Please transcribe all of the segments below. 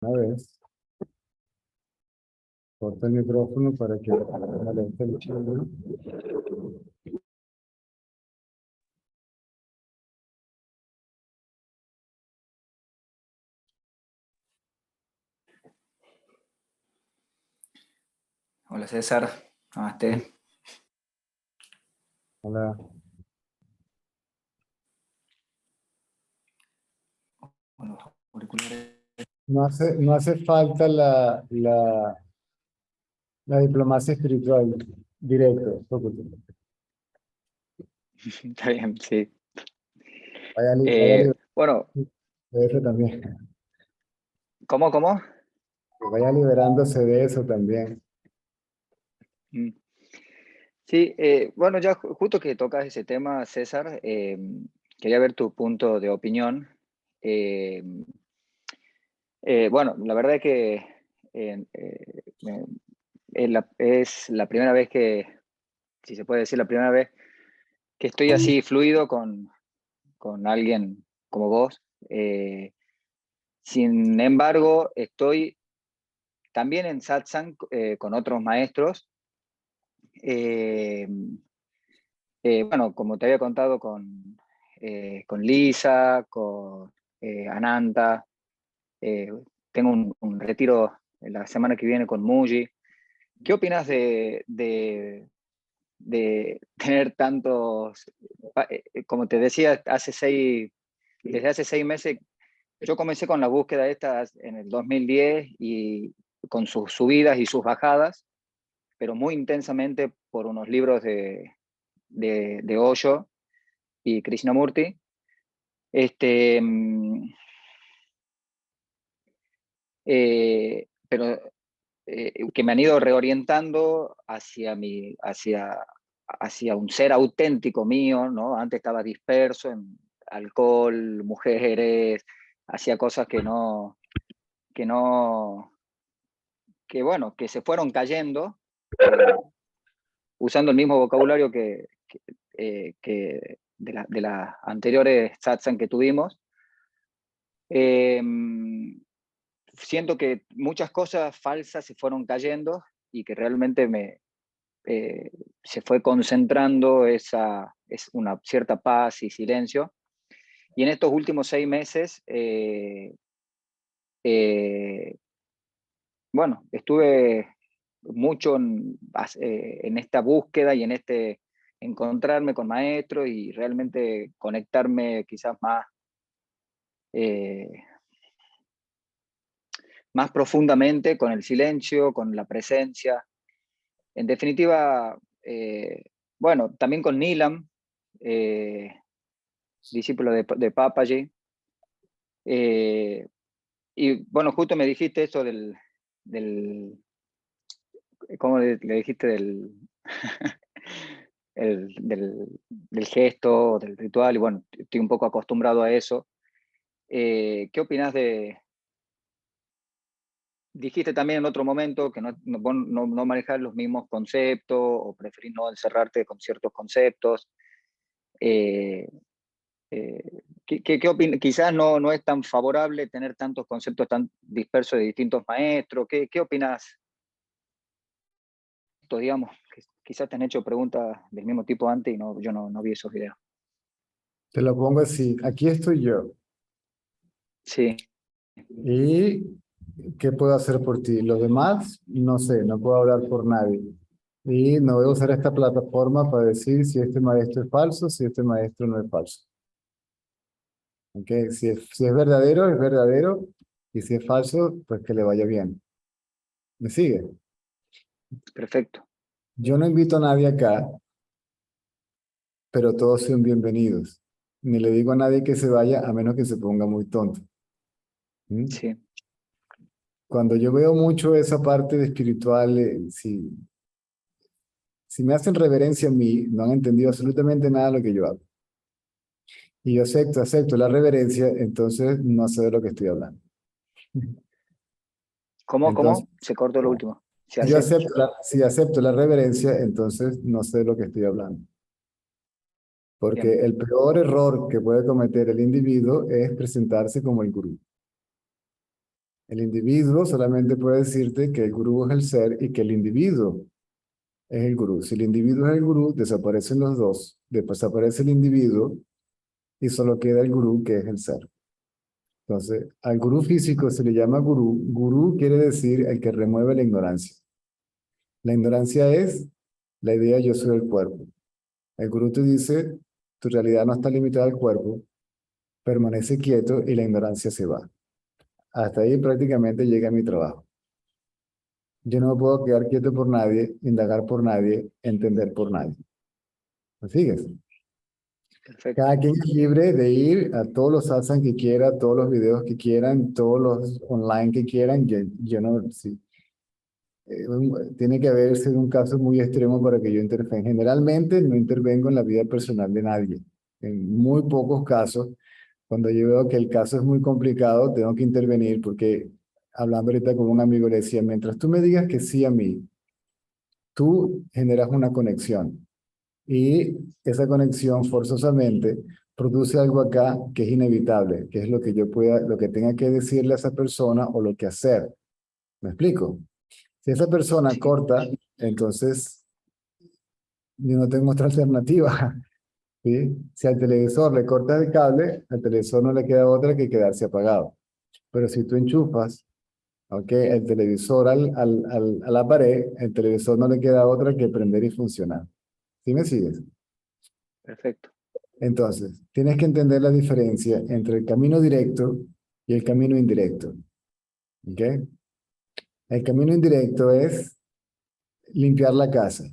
Una vez, corta el micrófono para que la lente le llegue. Hola César, namaste. Hola. Con los auriculares. No hace falta la diplomacia espiritual directo. Está bien, sí. Vaya Bueno, de eso también. ¿cómo? Que vaya liberándose de eso también. Mm. Sí, bueno, ya justo que tocas ese tema, César, quería ver tu punto de opinión. Eh, bueno, la verdad es que es la primera vez que, si se puede decir, la primera vez que estoy así fluido con alguien como vos. Sin embargo, estoy también en satsang con otros maestros. Eh, bueno, como te había contado con Lisa, con Ananta, tengo un retiro la semana que viene con Muji. ¿Qué opinas de tener tantos, como te decía, desde hace 6 meses, yo comencé con la búsqueda esta en el 2010 y con sus subidas y sus bajadas, pero muy intensamente por unos libros de Osho y Krishnamurti. Este, pero que me han ido reorientando hacia un ser auténtico mío, ¿no? Antes estaba disperso en alcohol, mujeres, hacía cosas que no, que bueno, que se fueron cayendo, usando el mismo vocabulario que de las anteriores satsang que tuvimos. Eh, Siento que muchas cosas falsas se fueron cayendo y que realmente se fue concentrando es una cierta paz y silencio. Y en estos últimos 6 meses, bueno, estuve mucho en esta búsqueda y en este encontrarme con maestros y realmente conectarme quizás eh, más profundamente con el silencio, con la presencia. En definitiva, bueno, también con Nilam, eh, discípulo de Papaji. Y bueno, justo me dijiste eso ¿cómo le dijiste? Del gesto, del ritual, y bueno, estoy un poco acostumbrado a eso. ¿Qué opinas dijiste también en otro momento que no manejar los mismos conceptos o preferís no encerrarte con ciertos conceptos? Eh, ¿Qué opinas? Quizás no es tan favorable tener tantos conceptos tan dispersos de distintos maestros. ¿Qué opinas? Digamos, quizás te han hecho preguntas del mismo tipo antes y yo no vi esos videos. Te lo pongo así. Aquí estoy yo. Sí, ¿Y qué puedo hacer por ti? Los demás, no sé, no puedo hablar por nadie. Y no voy a usar esta plataforma para decir si este maestro es falso, si este maestro no es falso. ¿Ok? Si es verdadero, es verdadero. Y si es falso, pues que le vaya bien. ¿Me sigue? perfecto. Yo no invito a nadie acá, pero todos son bienvenidos. Ni le digo a nadie que se vaya a menos que se ponga muy tonto. ¿Mm? Sí, Cuando yo veo mucho esa parte de espiritual, si me hacen reverencia a mí, no han entendido absolutamente nada de lo que yo hago. Y yo acepto la reverencia, entonces no sé de lo que estoy hablando. Entonces, ¿Cómo? Se cortó lo último. Se si yo hace. acepto la reverencia, entonces no sé de lo que estoy hablando. Porque Bien, el peor error que puede cometer el individuo es presentarse como el gurú. El individuo solamente puede decirte que el gurú es el ser y que el individuo es el gurú. Si el individuo es el gurú, desaparecen los dos, desaparece el individuo y solo queda el gurú que es el ser. Entonces, al gurú físico se le llama gurú. Gurú quiere decir el que remueve la ignorancia. La ignorancia es la idea yo soy el cuerpo. El gurú te dice, tu realidad no está limitada al cuerpo, permanece quieto y la ignorancia se va. Hasta ahí prácticamente llega mi trabajo. Yo no me puedo quedar quieto por nadie, indagar por nadie, entender por nadie. ¿Me sigues? Perfecto. Cada quien es libre de ir a todos los satsang que quiera, todos los videos que quieran, todos los online que quieran. Yo no, sí. Tiene que haberse un caso muy extremo para que yo intervenga. Generalmente no intervengo en la vida personal de nadie. En muy pocos casos, cuando yo veo que el caso es muy complicado, tengo que intervenir porque, hablando ahorita con un amigo, le decía, mientras tú me digas que sí a mí, tú generas una conexión y esa conexión forzosamente produce algo acá que es inevitable, que es lo que yo pueda, lo que tenga que decirle a esa persona o lo que hacer. ¿Me explico? Si esa persona Sí, corta, entonces yo no tengo otra alternativa. ¿Sí? Si al televisor le cortas el cable, al televisor no le queda otra que quedarse apagado. Pero si tú enchufas, ¿ok? El televisor a la pared, el televisor no le queda otra que prender y funcionar. ¿Sí me sigues? perfecto. Entonces, tienes que entender la diferencia entre el camino directo y el camino indirecto. ¿Ok? El camino indirecto es limpiar la casa.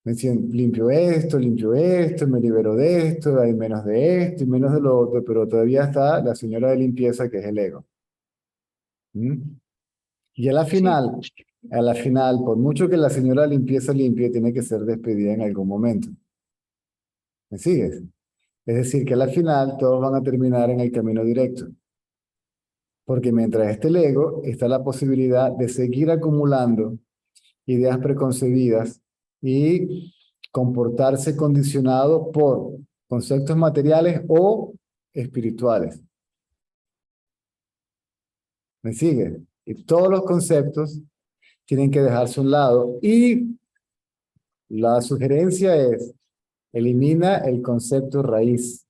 Me decían, limpio esto, me libero de esto, hay menos de esto y menos de lo otro, pero todavía está la señora de limpieza que es el ego. ¿Mm? Y Sí, a la final, por mucho que la señora de limpieza limpie, tiene que ser despedida en algún momento. ¿Me sigues? Es decir, que a la final todos van a terminar en el camino directo. Porque mientras esté el ego, está la posibilidad de seguir acumulando ideas preconcebidas y comportarse condicionado por conceptos materiales o espirituales. ¿Me sigue? Y todos los conceptos tienen que dejarse a un lado y la sugerencia es elimina el concepto raíz.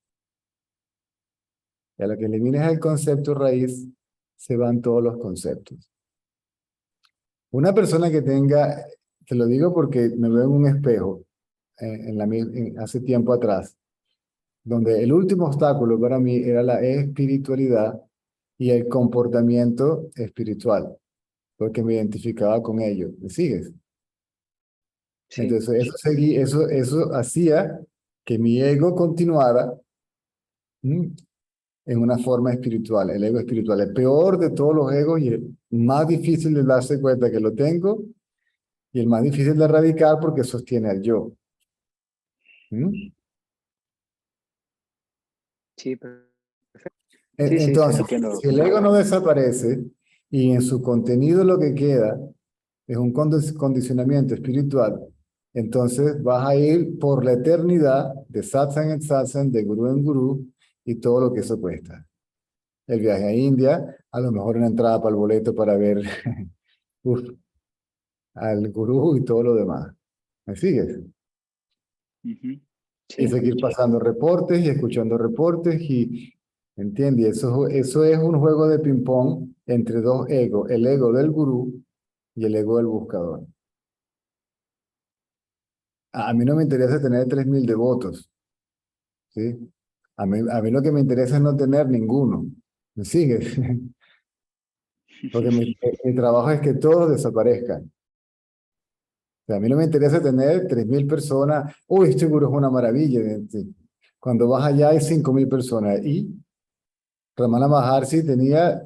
Y a lo que elimines el concepto raíz, se van todos los conceptos. Una persona que tenga, te lo digo porque me veo en un espejo hace tiempo atrás, donde el último obstáculo para mí era la espiritualidad y el comportamiento espiritual, porque me identificaba con ello. ¿Me sigues? sí, Entonces, eso hacía que mi ego continuara ¿m? En una forma espiritual, el ego espiritual, el peor de todos los egos y el más difícil de darse cuenta que lo tengo y el más difícil de erradicar porque sostiene al yo. ¿M? sí, perfecto. Sí, sí, sí, lo Entonces, entiendo. si el ego no desaparece y en su contenido lo que queda es un condicionamiento espiritual, entonces vas a ir por la eternidad de satsang en satsang, de gurú en gurú y todo lo que eso cuesta. El viaje a India, a lo mejor una entrada para el boleto para ver uf, al gurú y todo lo demás. ¿Me sigues? Ujú. Y Sí, seguir pasando reportes y escuchando reportes y, ¿entiendes? Eso es un juego de ping-pong entre dos egos, el ego del gurú y el ego del buscador. A mí no me interesa tener 3.000 devotos, ¿sí? A mí lo que me interesa es no tener ninguno. ¿Me sigues? Porque mi trabajo es que todos desaparezcan. O sea, a mí no me interesa tener 3.000 personas. Uy, este gurú es una maravilla. Cuando vas allá hay 5.000 personas. Y Ramana Maharshi tenía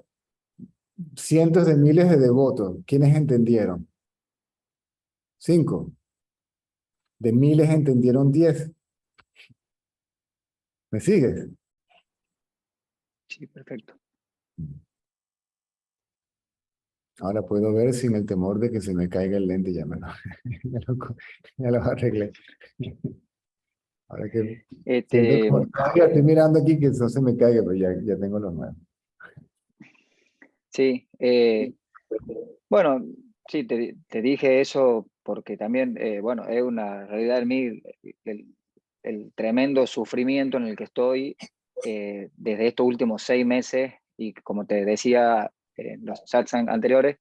cientos de miles de devotos. ¿Quiénes entendieron? 5. De miles entendieron 10. ¿Me sigues? sí, perfecto. Ahora puedo ver sin el temor de que se me caiga el lente. Ya lo arreglé. Ahora que siento Este, como, todavía estoy mirando aquí que no se me caiga, pero ya tengo los nuevos. Sí, bueno, sí, te dije eso porque también, bueno, es una realidad en mí el, el tremendo sufrimiento en el que estoy desde estos últimos 6 meses y como te decía en los chats anteriores,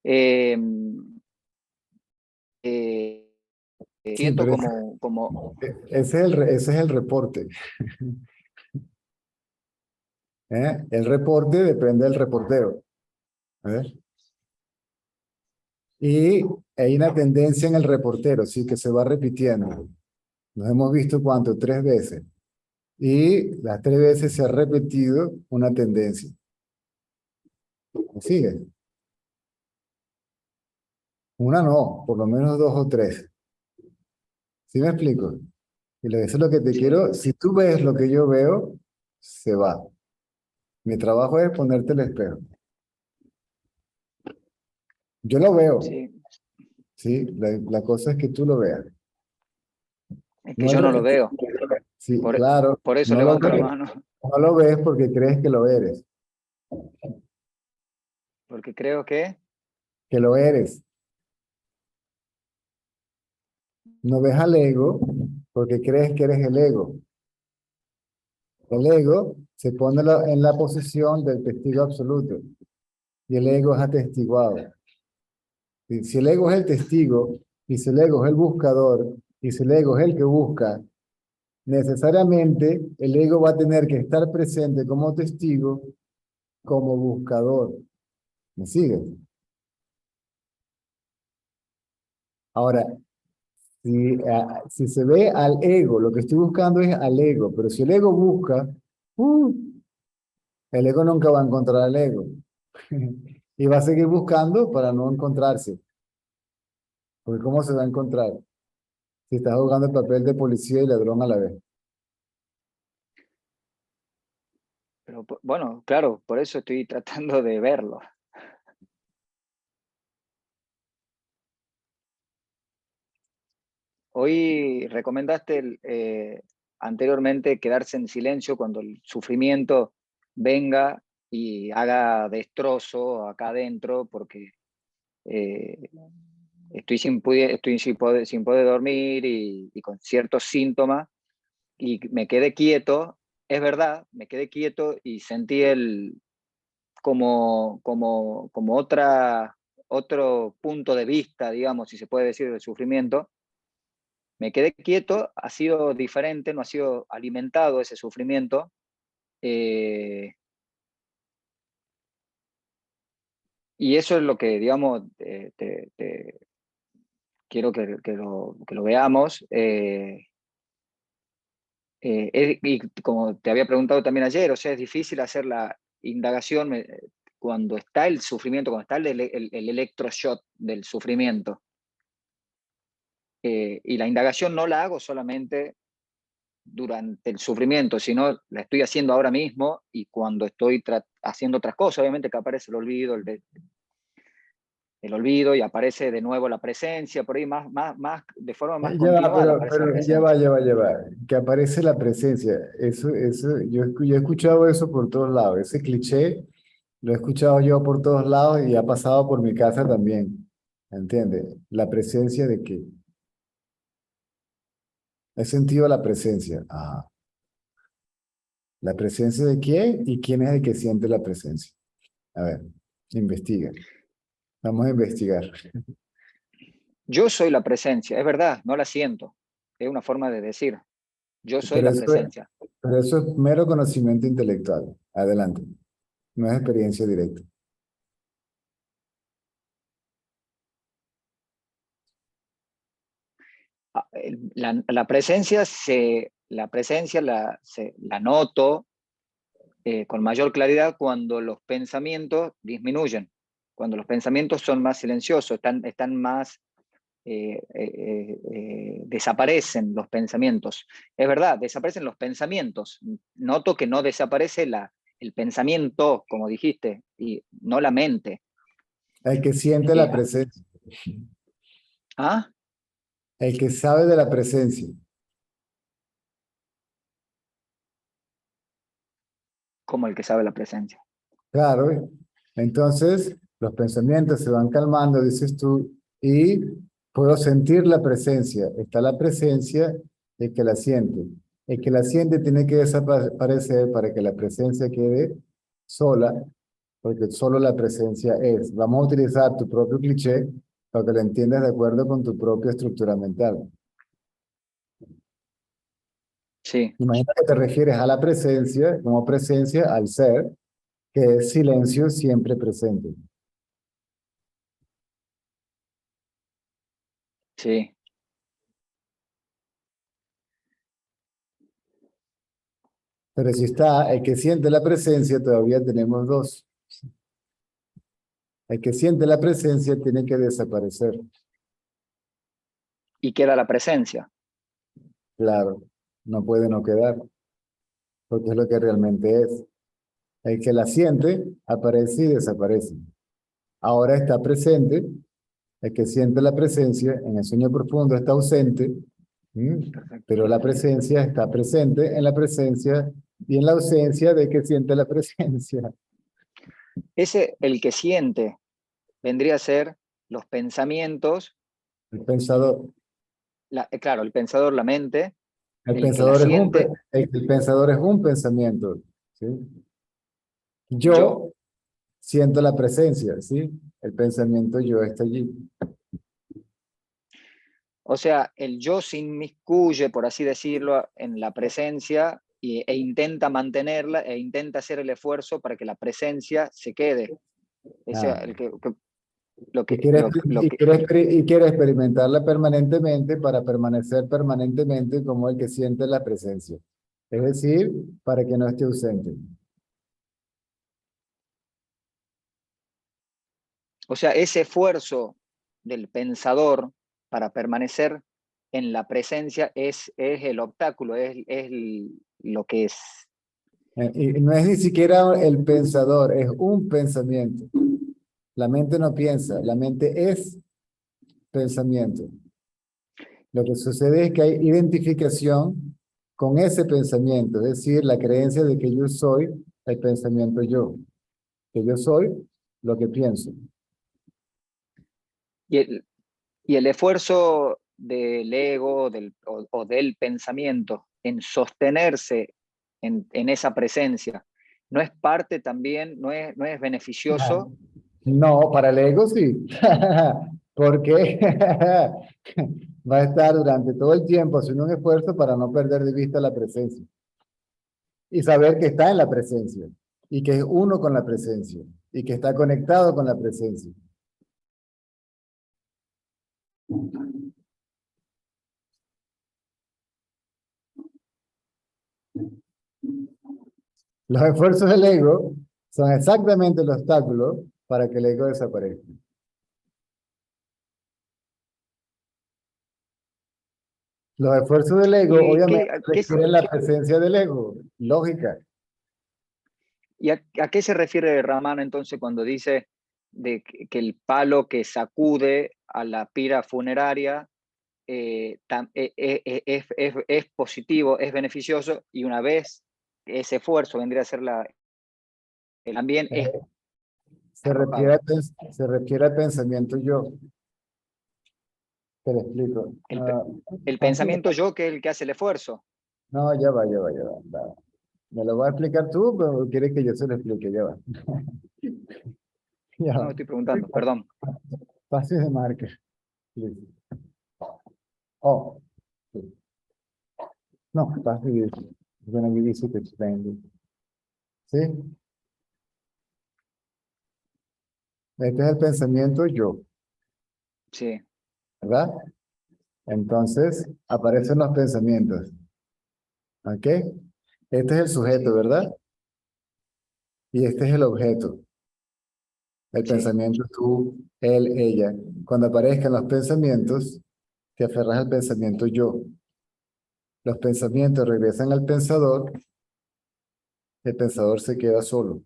eh, eh, Sí, siento pero como, ese es el reporte. ¿Eh? El reporte depende del reportero. ¿Eh? Y hay una tendencia en el reportero, sí, que se va repitiendo. Nos hemos visto cuánto, 3 veces. Y las 3 veces se ha repetido una tendencia. ¿Me sigue? Una no, por lo menos 2 o 3. ¿Sí me explico? Eso es lo que te sí, quiero. Si tú ves lo que yo veo, se va. Mi trabajo es ponerte el espejo. Yo lo veo, sí, ¿sí? La cosa es que tú lo veas. es que No el yo no lo re- veo, Sí, por, claro, por eso no lo levanto la ves. mano, No lo ves porque crees que lo eres. porque creo que, Que lo eres. No ves al ego porque crees que eres el ego. El ego se pone en la posición del testigo absoluto y el ego es atestiguado. Si el ego es el testigo y si el ego es el buscador y si el ego es el que busca, necesariamente el ego va a tener que estar presente como testigo, como buscador. ¿Me sigues? Ahora, si se ve al ego, lo que estoy buscando es al ego, pero si el ego busca, uh, el ego nunca va a encontrar al ego. Y va a seguir buscando para no encontrarse. Porque ¿cómo se va a encontrar? Si estás jugando el papel de policía y ladrón a la vez. pero bueno, claro, por eso estoy tratando de verlo. Hoy recomendaste anteriormente quedarse en silencio cuando el sufrimiento venga y haga destrozo acá adentro, porque eh, estoy sin poder dormir y con ciertos síntomas, y me quedé quieto, es verdad, me quedé quieto y sentí como otro punto de vista, digamos, si se puede decir, del sufrimiento. Me quedé quieto, ha sido diferente, no ha sido alimentado ese sufrimiento. eh, y eso es lo que, digamos, quiero que lo veamos. Y como te había preguntado también ayer, o sea, es difícil hacer la indagación cuando está el sufrimiento, cuando está el electroshock del sufrimiento. Y la indagación no la hago solamente durante el sufrimiento, sino la estoy haciendo ahora mismo y cuando estoy haciendo otras cosas, obviamente que aparece el olvido y aparece de nuevo la presencia, por ahí más de forma más Ya va, continuada aparece la pero ya va, presencia. ya va, ya va. Que aparece la presencia. Yo he escuchado eso por todos lados. Ese cliché lo he escuchado yo por todos lados y ha pasado por mi casa también. ¿Entiendes? La presencia de qué. He sentido la presencia. Ah, ¿la presencia de quién? ¿Y quién es el que siente la presencia? A ver, investiga. Vamos a investigar. Yo soy la presencia, es verdad, no la siento, es una forma de decir, yo soy Pero la eso, presencia. pero eso es mero conocimiento intelectual. Adelante. No es experiencia directa. La presencia la noto con mayor claridad cuando los pensamientos disminuyen, cuando los pensamientos son más silenciosos, están más, desaparecen los pensamientos. Es verdad, desaparecen los pensamientos. Noto que no desaparece el pensamiento, como dijiste, y no la mente. El que siente la Eh, presencia. ¿Ah? El que sabe de la presencia. Como el que sabe la presencia. Claro, Entonces, los pensamientos se van calmando, dices tú, y puedo sentir la presencia. Está la presencia, el que la siente. El que la siente tiene que desaparecer para que la presencia quede sola, porque solo la presencia es. Vamos a utilizar tu propio cliché para que lo entiendas de acuerdo con tu propia estructura mental. Sí, Imagina que te refieres a la presencia como presencia al ser, que es silencio siempre presente. sí. Pero si está el que siente la presencia, todavía tenemos dos. El que siente la presencia tiene que desaparecer. Y queda la presencia. Claro, no puede no quedar, porque es lo que realmente es. El que la siente aparece y desaparece. Ahora está presente, el que siente la presencia en el sueño profundo está ausente, ¿m? Perfecto. Pero la presencia está presente en la presencia y en la ausencia de que siente la presencia. Ese, el que siente, vendría a ser los pensamientos, El pensador, claro, el pensador, la mente, el el que la pensador es siente, el pensador es un pensamiento, ¿sí? yo. Yo siento la presencia, ¿sí? El pensamiento yo está allí. O sea, el yo se inmiscuye, por así decirlo, en la presencia e intenta mantenerla e intenta hacer el esfuerzo para que la presencia se quede. O sea, Ah, lo y que, lo, lo que, y quiere experimentarla permanentemente para permanecer permanentemente como el que siente la presencia. Es decir, para que no esté ausente. o sea, ese esfuerzo del pensador para permanecer en la presencia es el obstáculo, lo que es. Y no es ni siquiera el pensador, es un pensamiento. La mente no piensa, la mente es pensamiento. Lo que sucede es que hay identificación con ese pensamiento, es decir, la creencia de que yo soy el pensamiento yo, que yo soy lo que pienso. Y y el esfuerzo del ego o del pensamiento en sostenerse en esa presencia, ¿no es parte también, no es beneficioso? No, para el ego sí, porque va a estar durante todo el tiempo haciendo un esfuerzo para no perder de vista la presencia y saber que está en la presencia y que es uno con la presencia y que está conectado con la presencia. Los esfuerzos del ego son exactamente el obstáculo para que el ego desaparezca. Los esfuerzos del ego ¿Y obviamente requieren la presencia del ego, lógica. a qué se refiere Ramana entonces cuando dice que el palo que sacude a la pira funeraria es positivo, es beneficioso, y una vez ese esfuerzo vendría a ser también es Eh, arrojado? se refiere al pensamiento yo. Te lo explico. El, el Fácil. pensamiento yo, que es el que hace el esfuerzo. No, ya va, ya va, ya va. Va. Me lo vas a explicar tú, pero quieres que yo se lo explique, ya va. Ya No, va. estoy preguntando, perdón. Fácil de marker. Please. Oh, sí. No, fácil. It's gonna be easy to explain this. ¿Sí? Este es el pensamiento yo, Sí, ¿verdad? Entonces, aparecen los pensamientos. ¿Ok? Este es el sujeto, sí, ¿verdad? Y este es el objeto. El sí. pensamiento tú, él, ella. Cuando aparezcan los pensamientos, te aferras al pensamiento yo. Los pensamientos regresan al pensador, el pensador se queda solo.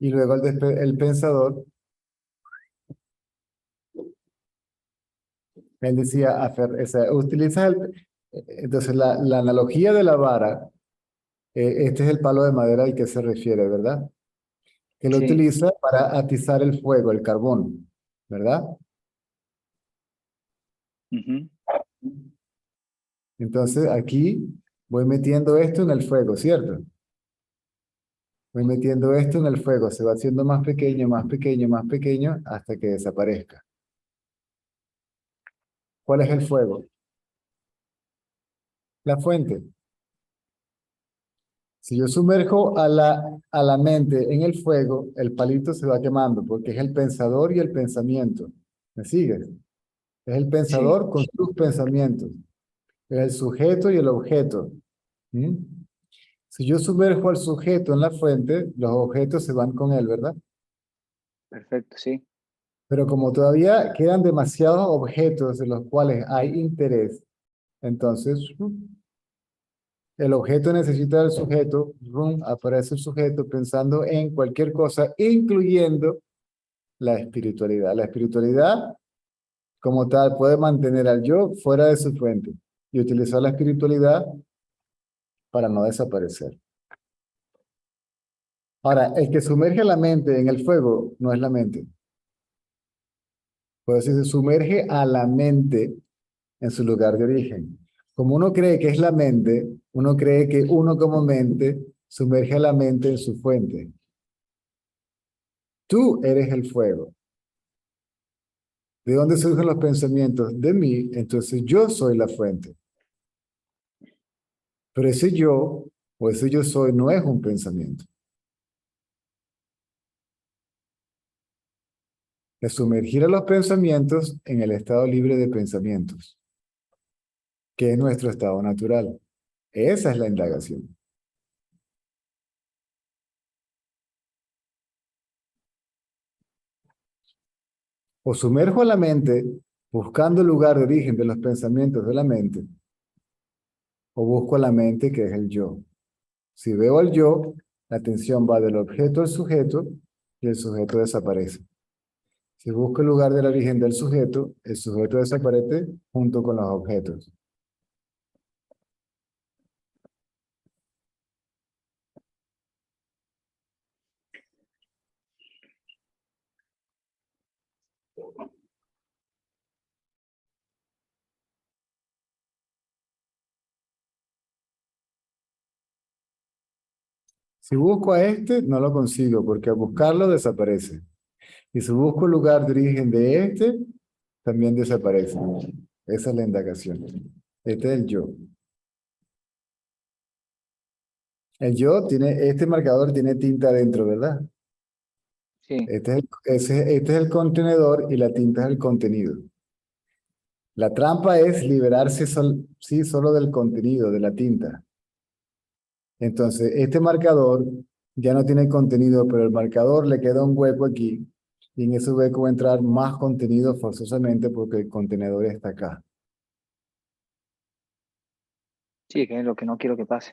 Y luego el pensador, él decía, o sea, utiliza entonces la analogía de la vara Este es el palo de madera al que se refiere, ¿verdad? Que lo Sí. utiliza para atizar el fuego, el carbón, ¿verdad? Ujú. Entonces aquí voy metiendo esto en el fuego, ¿cierto? Voy metiendo esto en el fuego, se va haciendo más pequeño, más pequeño, más pequeño, hasta que desaparezca. ¿Cuál es el fuego? La fuente. Si yo sumerjo a la mente en el fuego, el palito se va quemando, porque es el pensador y el pensamiento. ¿Me sigues? Es el Sí, pensador con sus pensamientos. Es el sujeto y el objeto. ¿Mm? Si yo sumerjo al sujeto en la fuente, los objetos se van con él, ¿verdad? perfecto, sí. Pero como todavía quedan demasiados objetos de los cuales hay interés, entonces el objeto necesita del sujeto, aparece el sujeto pensando en cualquier cosa, incluyendo la espiritualidad. La espiritualidad, como tal, puede mantener al yo fuera de su fuente y utilizar la espiritualidad para no desaparecer. Ahora, el que sumerge la mente en el fuego no es la mente. Pues se sumerge a la mente en su lugar de origen. Como uno cree que es la mente, uno cree que uno como mente sumerge a la mente en su fuente. Tú eres el fuego. ¿De dónde surgen los pensamientos? De mí, entonces yo soy la fuente. Pero ese yo, o ese yo soy, no es un pensamiento. Es sumergir a los pensamientos en el estado libre de pensamientos, que es nuestro estado natural. Esa es la indagación. O sumerjo a la mente buscando el lugar de origen de los pensamientos de la mente, o busco a la mente que es el yo. Si veo al yo, la atención va del objeto al sujeto y el sujeto desaparece. Si busco el lugar del origen del sujeto, el sujeto desaparece junto con los objetos. Si busco a este, no lo consigo, porque al buscarlo desaparece. Y si busco el lugar de origen de este, también desaparece. Esa es la indagación. Este es el yo. El yo tiene, este marcador tiene tinta adentro, ¿verdad? Sí, Este es el contenedor y la tinta es el contenido. La trampa es liberarse sí, solo del contenido, de la tinta. Entonces, este marcador ya no tiene contenido, pero el marcador le queda un hueco aquí y en ese hueco va a entrar más contenido forzosamente porque el contenedor está acá. sí, que es lo que no quiero que pase.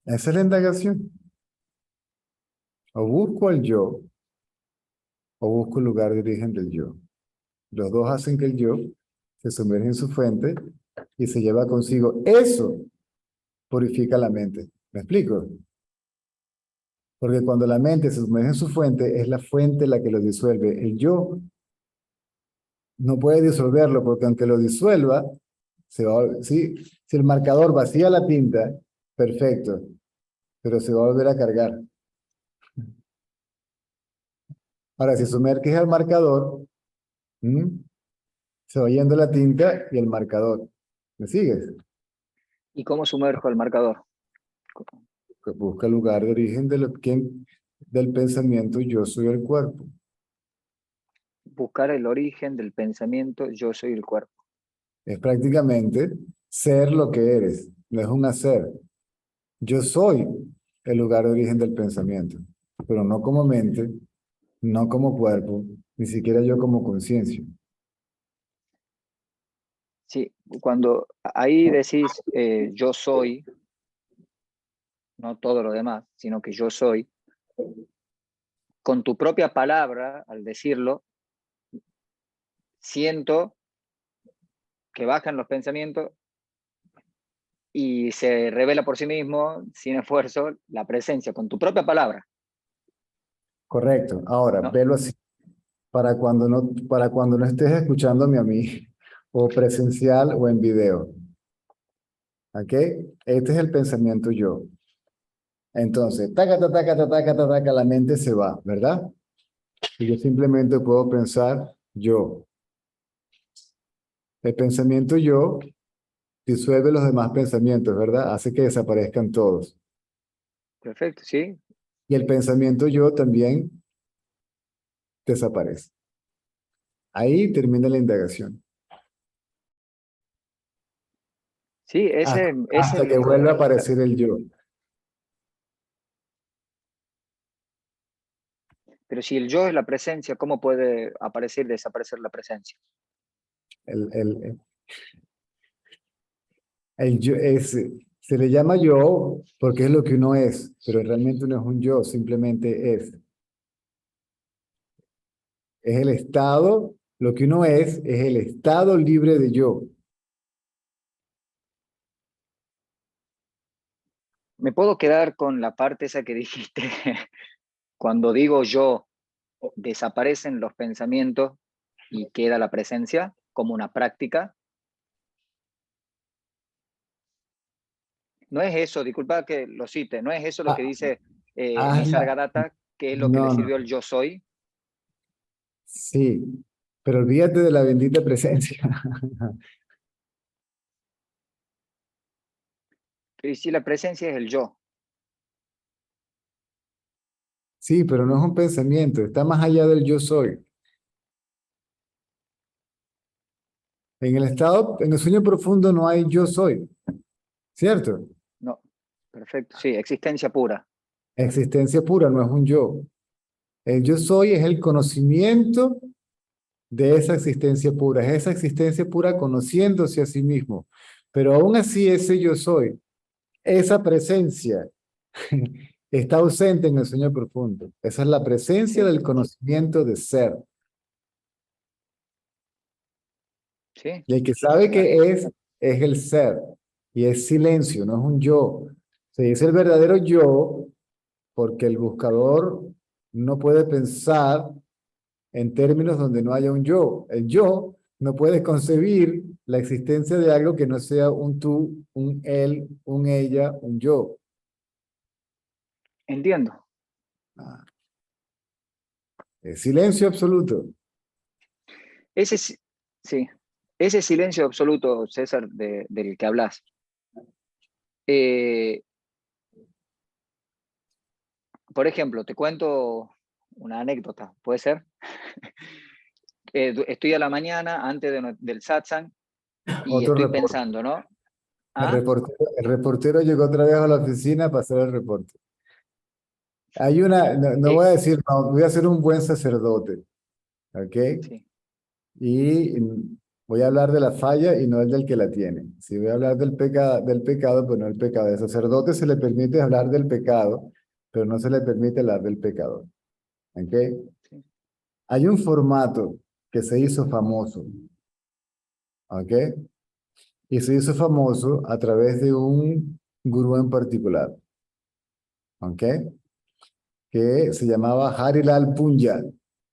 Esa es la indagación. O busco el yo o busco el lugar de origen del yo. Los dos hacen que el yo se sumerja en su fuente y se lleva consigo. Eso purifica la mente. ¿Me explico? Porque cuando la mente se sumerge en su fuente, es la fuente la que lo disuelve. El yo no puede disolverlo porque aunque lo disuelva, ¿sí? Si el marcador vacía la tinta, perfecto, pero se va a volver a cargar. Ahora, si sumerges al marcador, ¿m? Se va yendo la tinta y el marcador. ¿Me sigues? ¿Y cómo sumerjo el marcador? Que busca el lugar de origen del pensamiento yo soy el cuerpo. Buscar el origen del pensamiento, yo soy el cuerpo. Es prácticamente ser lo que eres, no es un hacer. Yo soy el lugar de origen del pensamiento, pero no como mente, no como cuerpo, ni siquiera yo como conciencia. Sí, cuando ahí decís yo soy, no todo lo demás, sino que yo soy, con tu propia palabra, al decirlo, siento que bajan los pensamientos y se revela por sí mismo, sin esfuerzo, la presencia, con tu propia palabra, Correcto. Ahora, ¿no? velo así. Para cuando no estés escuchándome a mí, o presencial o en video. ¿Ok? Este es el pensamiento yo. Entonces, taca, taca, taca, taca, taca, taca, la mente se va, ¿verdad? Y yo simplemente puedo pensar yo. El pensamiento yo disuelve los demás pensamientos, ¿verdad? Hace que desaparezcan todos. Perfecto, ¿sí? Y el pensamiento yo también desaparece. Ahí termina la indagación. Sí, Hasta, ese es hasta que vuelva a aparecer el yo. Pero si el yo es la presencia, ¿cómo puede aparecer y desaparecer la presencia? El, el, el yo se le llama yo porque es lo que uno es, pero realmente no es un yo, simplemente es. Es el estado, lo que uno es el estado libre de yo. ¿Me puedo quedar con la parte esa que dijiste? Cuando digo yo, desaparecen los pensamientos y queda la presencia como una práctica. No es eso, disculpa que lo cite, no es eso lo que Ah, dice hazla. Nisargadatta, que es lo que le No, no. sirvió el yo soy. Sí, pero olvídate de la bendita presencia. Y si la presencia es el yo, Sí, pero no es un pensamiento, está más allá del yo soy. En el estado, en el sueño profundo no hay yo soy, ¿cierto? no, perfecto, sí, existencia pura. Existencia pura no es un yo. El yo soy es el conocimiento de esa existencia pura, es esa existencia pura conociéndose a sí mismo. Pero aún así ese yo soy, esa presencia está ausente en el sueño profundo. Esa es la presencia Sí, del conocimiento de ser. sí, Y el que sabe claro. que es el ser. Y es silencio, no es un yo. Se dice el verdadero yo porque el buscador no puede pensar en términos donde no haya un yo. El yo no puede concebir la existencia de algo que no sea un tú, un él, un ella, un yo. Entiendo. Ah, es silencio absoluto. Ese, sí, ese silencio absoluto, César, del que hablas, eh, por ejemplo, te cuento una anécdota, ¿puede ser? Estoy a la mañana antes del satsang y Otro estoy reporte. pensando, ¿no? ¿Ah? El reportero llegó otra vez a la oficina para hacer el reporte. Hay una, no, no voy Eh, a decir, no, voy a ser un buen sacerdote, ¿ok? sí, Y voy a hablar de la falla y no el del que la tiene. Si voy a hablar del pecado, pues no el pecado. Al sacerdote se le permite hablar del pecado, pero no se le permite hablar del pecador, ¿ok? sí, Hay un formato que se hizo famoso, ¿ok? Y se hizo famoso a través de un gurú en particular, ¿ok? Que se llamaba Harilal Punjab,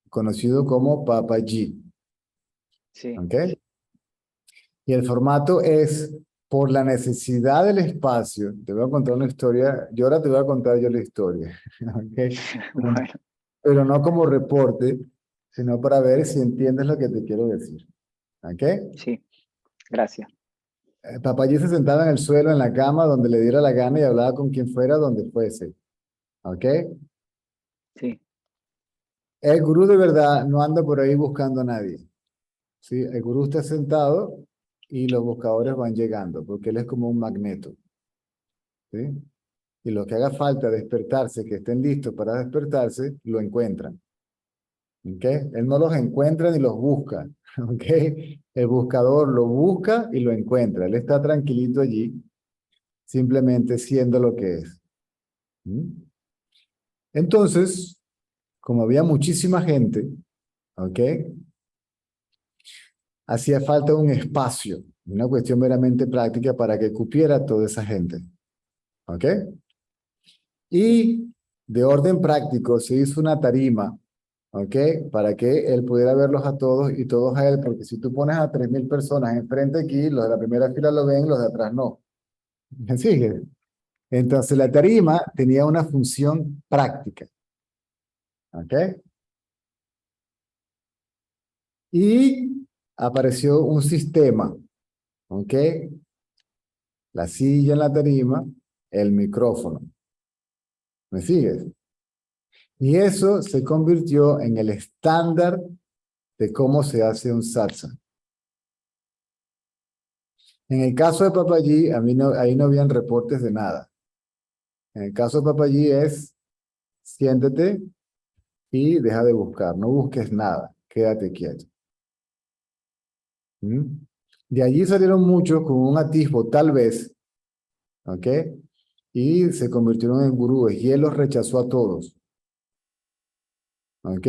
conocido como Papaji, sí. ¿ok? Y el formato es por la necesidad del espacio. Te voy a contar una historia, yo ahora te voy a contar yo la historia, ¿ok? Bueno, Pero no como reporte, sino para ver si entiendes lo que te quiero decir, ¿ok? sí, gracias. Papaji se sentaba en el suelo, en la cama, donde le diera la gana y hablaba con quien fuera, donde fuese, ¿ok? Sí, El gurú de verdad no anda por ahí buscando a nadie. ¿Sí? El gurú está sentado y los buscadores van llegando, porque él es como un magneto, ¿sí? Y lo que haga falta despertarse, que estén listos para despertarse, lo encuentran, ¿ok? Él no los encuentra ni los busca, ¿ok? El buscador lo busca y lo encuentra. Él está tranquilito allí, simplemente siendo lo que es. ¿Mm? Entonces, como había muchísima gente, ¿ok? Hacía falta un espacio, una cuestión meramente práctica para que cupiera toda esa gente, ¿ok? Y de orden práctico se hizo una tarima, ¿ok? Para que él pudiera verlos a todos y todos a él, porque si tú pones a 3.000 personas enfrente aquí, los de la primera fila lo ven, los de atrás no. ¿Me sigues? Entonces la tarima tenía una función práctica, ¿ok? Y apareció un sistema, ¿ok? La silla en la tarima, el micrófono. ¿Me sigues? Y eso se convirtió en el estándar de cómo se hace un satsang. En el caso de Papaji, ahí no habían reportes de nada. En el caso de Papaji es, siéntete y deja de buscar, no busques nada, quédate quieto. ¿Mm? De allí salieron muchos con un atisbo, tal vez, ¿ok? Y se convirtieron en gurúes y él los rechazó a todos, ¿ok?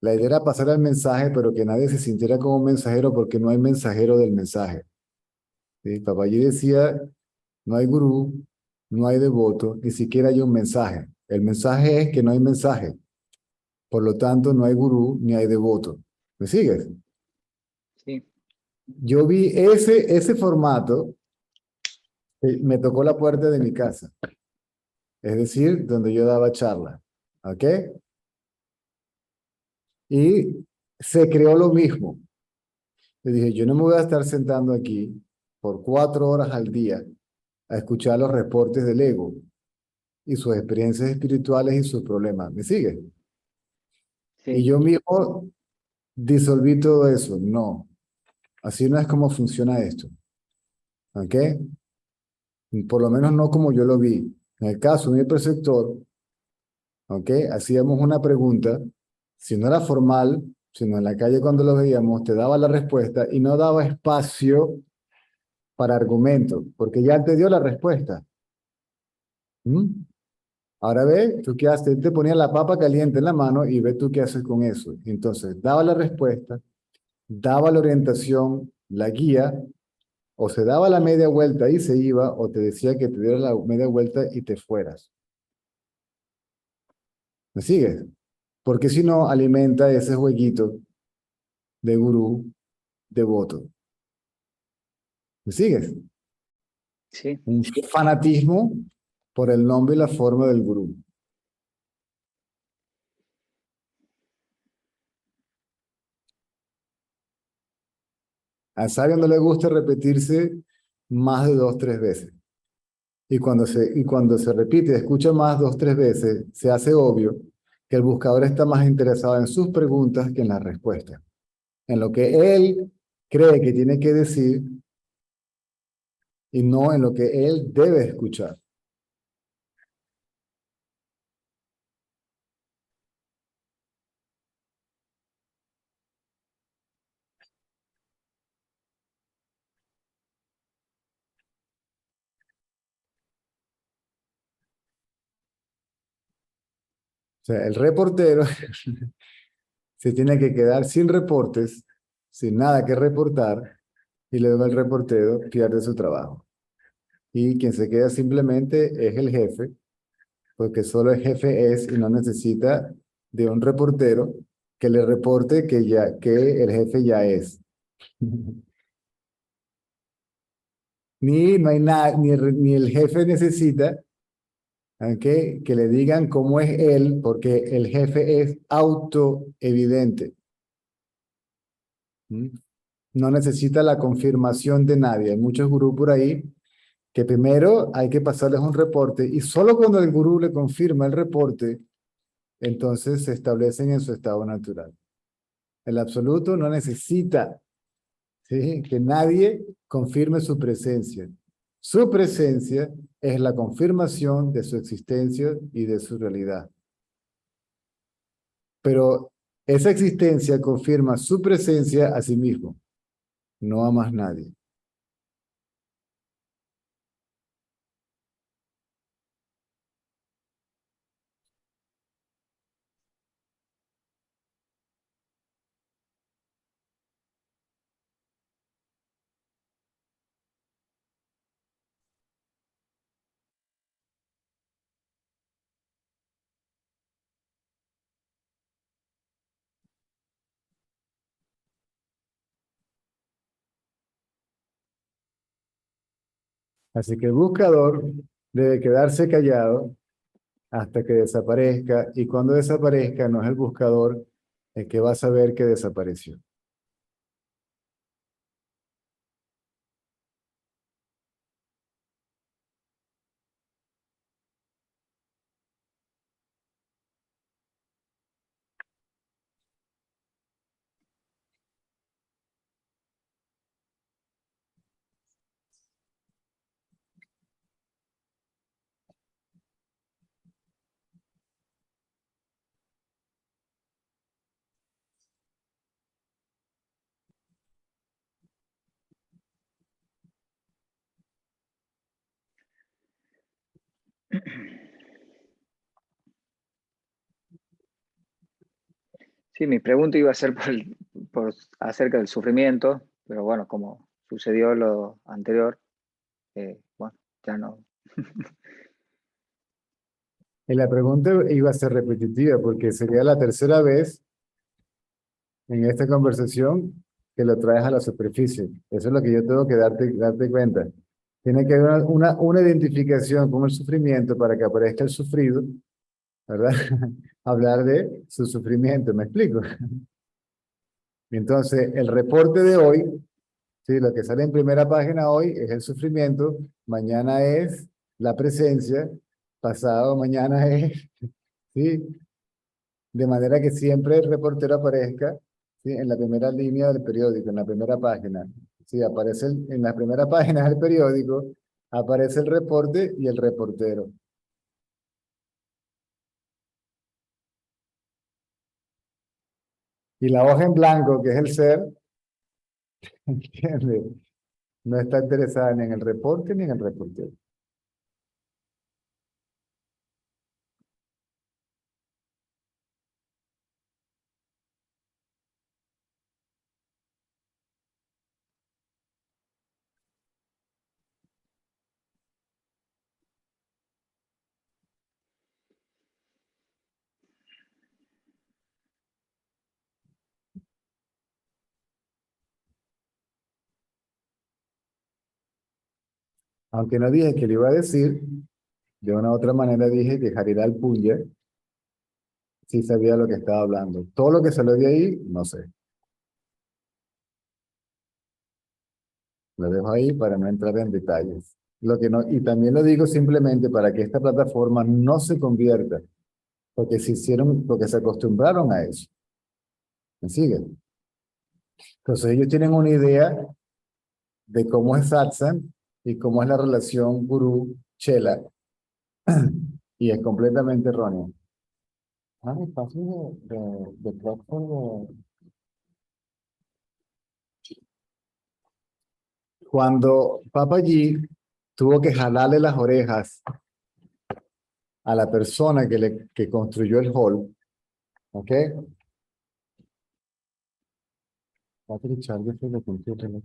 La idea era pasar el mensaje, pero que nadie se sintiera como mensajero porque no hay mensajero del mensaje. ¿Sí? Papaji decía, no hay gurú, no hay devoto, ni siquiera hay un mensaje. El mensaje es que no hay mensaje. Por lo tanto, no hay gurú ni hay devoto. ¿Me sigues? Sí, Yo vi ese formato, me tocó la puerta de mi casa, es decir, donde yo daba charla. ¿Ok? Y se creó lo mismo. Le dije, yo no me voy a estar sentando aquí por 4 horas al día a escuchar los reportes del ego y sus experiencias espirituales y sus problemas. ¿Me sigue? Y sí, yo mismo disolví todo eso. No, así no es como funciona esto. ¿Ok? Por lo menos no como yo lo vi. En el caso de mi preceptor, ¿ok? Hacíamos una pregunta, si no era formal, sino en la calle cuando lo veíamos, te daba la respuesta y no daba espacio para argumento, porque ya te dio la respuesta. ¿Mm? Ahora ve, tú qué haces, él te ponía la papa caliente en la mano y ve tú qué haces con eso. Entonces, daba la respuesta, daba la orientación, la guía, o se daba la media vuelta y se iba, o te decía que te diera la media vuelta y te fueras. ¿Me sigues? Porque si no, alimenta ese jueguito de gurú devoto. ¿Me sigues? sí. Un fanatismo por el nombre y la forma del gurú. Al sabio no le gusta repetirse más de 2, 3 veces. Y cuando se repite, escucha más 2, 3 veces, se hace obvio que el buscador está más interesado en sus preguntas que en las respuestas. En lo que él cree que tiene que decir y no en lo que él debe escuchar. O sea, el reportero se tiene que quedar sin reportes, sin nada que reportar, y luego el reportero pierde su trabajo. Y quien se queda simplemente es el jefe, porque solo el jefe es y no necesita de un reportero que le reporte que el jefe ya es. Ni no hay nada, ni el jefe necesita que le digan cómo es él, porque el jefe es autoevidente. ¿Mm? No necesita la confirmación de nadie. Hay muchos gurús por ahí que primero hay que pasarles un reporte y solo cuando el gurú le confirma el reporte, entonces se establecen en su estado natural. El absoluto no necesita, ¿sí?, que nadie confirme su presencia. Su presencia es la confirmación de su existencia y de su realidad. Pero esa existencia confirma su presencia a sí mismo, no a más nadie. Así que el buscador debe quedarse callado hasta que desaparezca, y cuando desaparezca no es el buscador el que va a saber que desapareció. Sí, mi pregunta iba a ser acerca del sufrimiento, pero bueno, como sucedió lo anterior, bueno, ya no. Y la pregunta iba a ser repetitiva porque sería la tercera vez en esta conversación que lo traes a la superficie. Eso es lo que yo tengo que darte cuenta. Tiene que haber una identificación con el sufrimiento para que aparezca el sufrido, ¿verdad? Hablar de su sufrimiento, ¿me explico? Entonces, el reporte de hoy, sí, lo que sale en primera página hoy es el sufrimiento, mañana es la presencia, pasado mañana es, sí, de manera que siempre el reportero aparezca, sí, en la primera línea del periódico, en la primera página. Sí, aparece en la primera página del periódico, aparece el reporte y el reportero. Y la hoja en blanco, que es el ser, ¿entiendes? No está interesada ni en el reporte ni en el reportero. Aunque no dije que lo iba a decir, de una u otra manera dije que Haridal Puya sí sabía lo que estaba hablando. Todo lo que salió de ahí, no sé. Lo dejo ahí para no entrar en detalles. Lo que no, y también lo digo simplemente para que esta plataforma no se convierta, porque se hicieron, porque se acostumbraron a eso. ¿Me siguen? Entonces ellos tienen una idea de cómo es satsang y cómo es la relación gurú-chela, y es completamente erróneo. Ah, el paso de Crawford, cuando Papaji tuvo que jalarle las orejas a la persona que construyó el hall, ¿ok? Patrick Charles fue el que construyó el hall,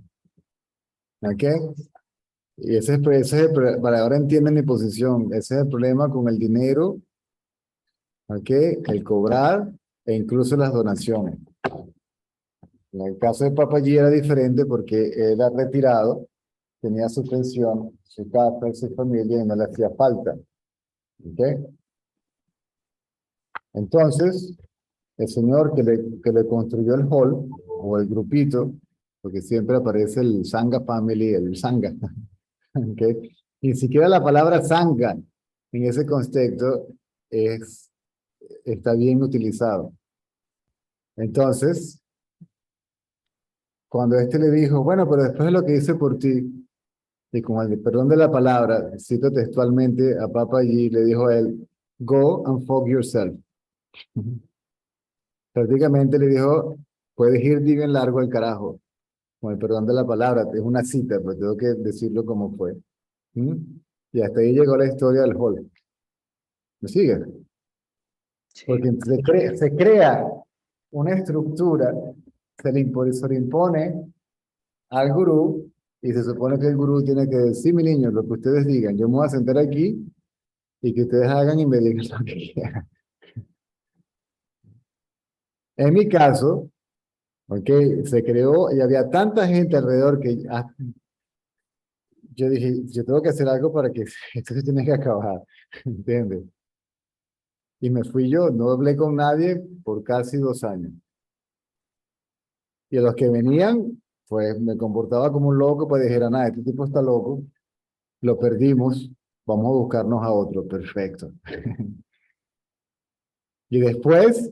¿ok? Y para ahora entienden mi posición, ese es el problema con el dinero, ¿ok? El cobrar e incluso las donaciones. En el caso de Papaji era diferente porque él era retirado, tenía su pensión, su casa, su familia y no le hacía falta, ¿ok? Entonces, el señor que le construyó el hall o el grupito, porque siempre aparece el Sangha Family, el Sangha, ¿ok? Ni siquiera la palabra Sangha en ese contexto es, está bien utilizado. Entonces, cuando este le dijo, bueno, pero después de lo que hice por ti, y con el perdón de la palabra, cito textualmente a Papa y le dijo a él, go and fuck yourself. Prácticamente le dijo, puedes ir bien largo al carajo, con el perdón de la palabra, es una cita, pero tengo que decirlo como fue. ¿Mm? Y hasta ahí llegó la historia del hall. ¿Me sigue? Sí. Porque se crea una estructura, se le impone al gurú, y se supone que el gurú tiene que decir, mi niño, lo que ustedes digan, yo me voy a sentar aquí y que ustedes hagan y me digan lo que quieran. En mi caso, okay, se creó y había tanta gente alrededor que yo dije, yo tengo que hacer algo para que esto se tiene que acabar, ¿entiendes? Y me fui yo, no hablé con nadie por casi 2 años. Y a los que venían, pues me comportaba como un loco, pues dijera, nada, este tipo está loco, lo perdimos, vamos a buscarnos a otro, perfecto. Y después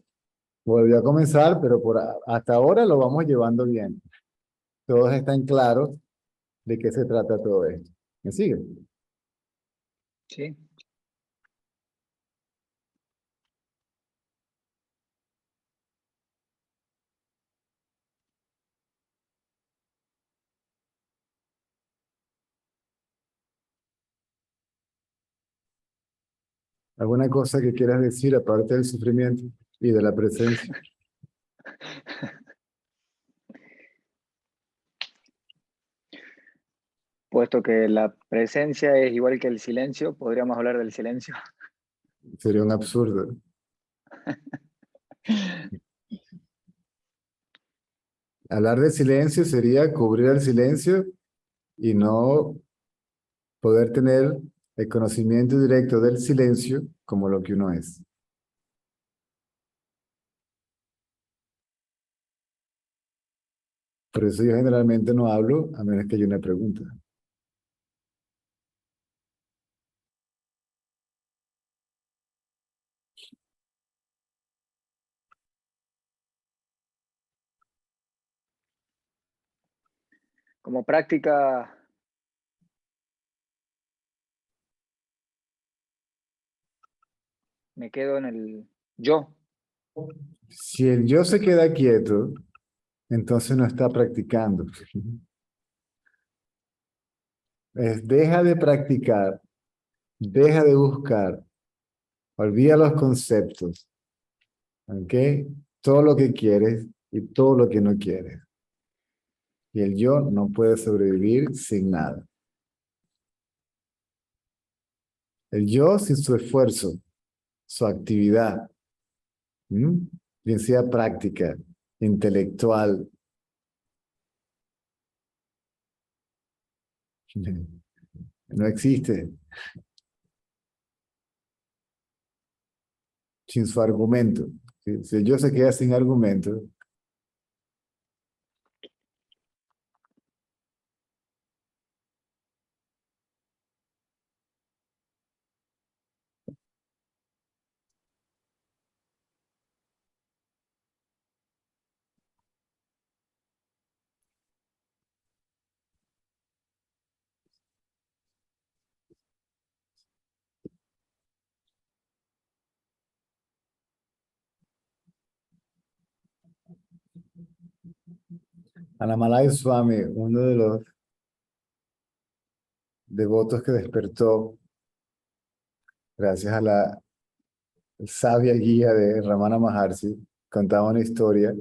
volvió a comenzar, pero hasta ahora lo vamos llevando bien. Todos están claros de qué se trata todo esto. ¿Me siguen? Sí. ¿Alguna cosa que quieras decir aparte del sufrimiento y de la presencia? Puesto que la presencia es igual que el silencio, podríamos hablar del silencio. Sería un absurdo. Hablar de silencio sería cubrir el silencio y no poder tener el conocimiento directo del silencio como lo que uno es. Por eso yo generalmente no hablo a menos que haya una pregunta. Como práctica, me quedo en el yo. Si el yo se queda quieto, entonces no está practicando. Deja de practicar, deja de buscar, olvida los conceptos, ¿ok? Todo lo que quieres y todo lo que no quieres. Y el yo no puede sobrevivir sin nada. El yo sin su esfuerzo, su actividad, ¿m? Bien sea práctica, intelectual, no existe. Sin su argumento. Si el yo se queda sin argumento, Anamalai Swami, uno de los devotos que despertó gracias a la sabia guía de Ramana Maharshi, contaba una historia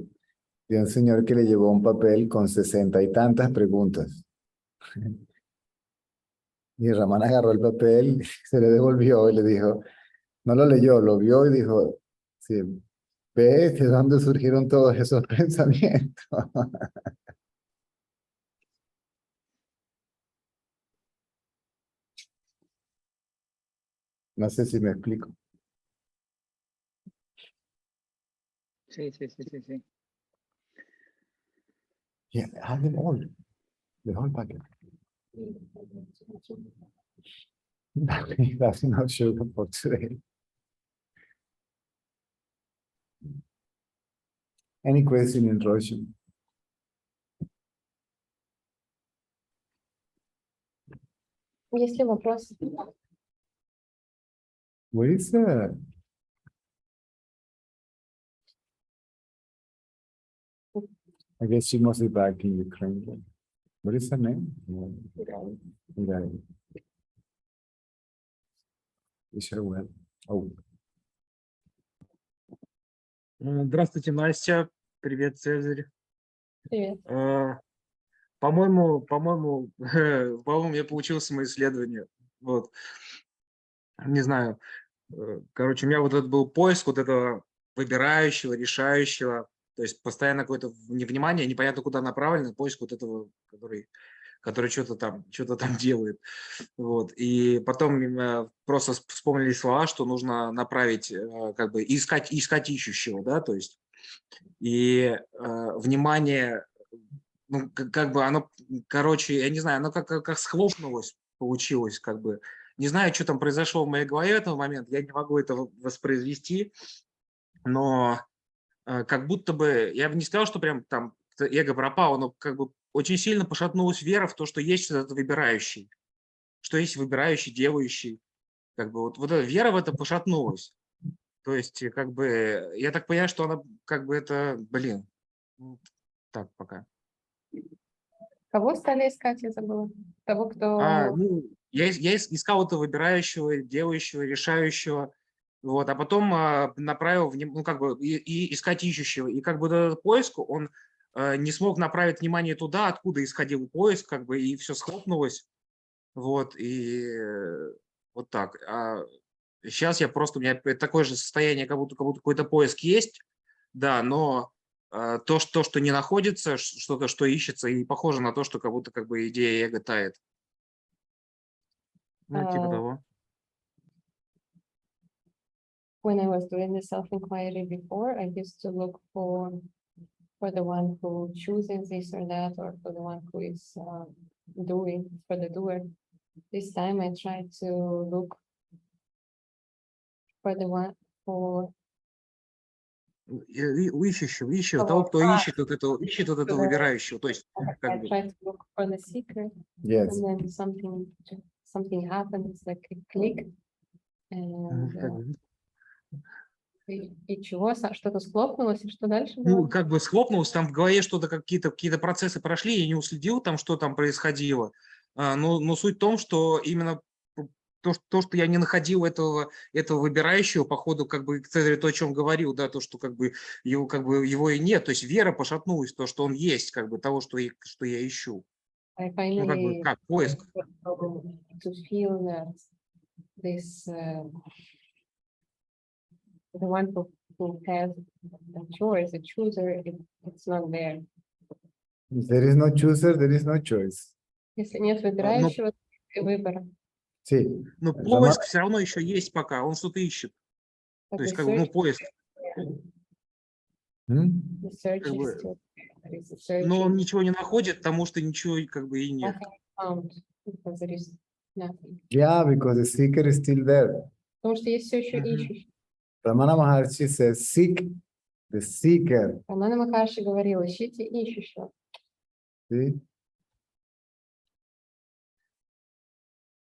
de un señor que le llevó un papel con 60 y tantas preguntas. Y Ramana agarró el papel, se le devolvió y le dijo, no lo leyó, lo vio y dijo, sí, ¿ves de dónde surgieron todos esos pensamientos? No sé si me explico. Sí, sí, sí, sí, sí. Yeah, I have them all. The whole packet. That's not sugar for today. Any question in Russian? Есть ли вопросы? What is that? I guess she must be back in Ukraine. What is her name? Mirai. Is her well? Oh, Здравствуйте, Настя. Привет, Цезарь. Привет. По-моему, у меня получилось самоисследование. Вот. Не знаю. Короче, у меня вот этот был поиск вот этого выбирающего, решающего. То есть постоянно какое-то невнимание, непонятно куда направлено, поиск вот этого, который который что-то там делает. Вот. И потом просто вспомнили слова, что нужно направить, как бы искать ищущего, да, то есть. И внимание, ну, как бы оно, короче, я не знаю, оно как схлопнулось, получилось, как бы. Не знаю, что там произошло в моей голове в этот момент, я не могу это воспроизвести, но как будто бы, я бы не сказал, что прям там эго пропало, но как бы очень сильно пошатнулась вера в то, что есть этот выбирающий, что есть выбирающий, делающий. Как бы вот эта вера в это пошатнулась. То есть, как бы, я так понимаю, что она, как бы, это, блин, ну, так пока. Кого стали искать, я забыла? Того, кто... Ну, я искал этого выбирающего, делающего, решающего, вот, а потом направил, ну, как бы, и искать ищущего. И как бы этот поиск, он не смог направить внимание туда, откуда исходил поиск, как бы, и все схлопнулось. Вот, и вот так. Сейчас я просто, у меня такое же состояние, как будто какой-то поиск есть, да, но то, что не находится, что-то, что ищется, и похоже на то, что как будто как бы идея эго тает. Ну, типа а, того. When I was doing the self-inquiry before, I used to look for the one who chooses this or that, or for the one who is doing, for the doer. This time I tried to look for the one for Ищущего, того, кто ищет вот этого выбирающего. То есть, I как бы, tried to look for the seeker, Yes. and then something happens, like a click, and как бы, и чего, что-то схлопнулось, и что дальше ну, было? как бы схлопнулось, там в голове что-то, какие-то процессы прошли, я не уследил там, что там происходило. Но суть в том, что именно то, что я не находил этого выбирающего, по ходу, как бы, то, о чем говорил, да, то, что как бы его и нет, то есть вера пошатнулась, то, что он есть, как бы, того, что я ищу. I Ну, как бы, finally как поиск. to feel that this the one who has a choice, a chooser, it's not there. If there is no chooser, there is no choice. Если нет Но, выбирающего, то нет выбора. Sí. но Rama- поиск все равно еще есть пока, он что-то ищет. But То есть, the как бы, ну, search, поиск, Hmm? the search как is бы, still there is a но он searching, ничего не находит, потому что ничего как бы и нет. nothing found, because there is nothing. Yeah, because the seeker is still there. Потому что есть все еще Мгм. ищущий. Ramana Maharshi says, seek the seeker. Романа Махарши говорил, ищите ищущего. See?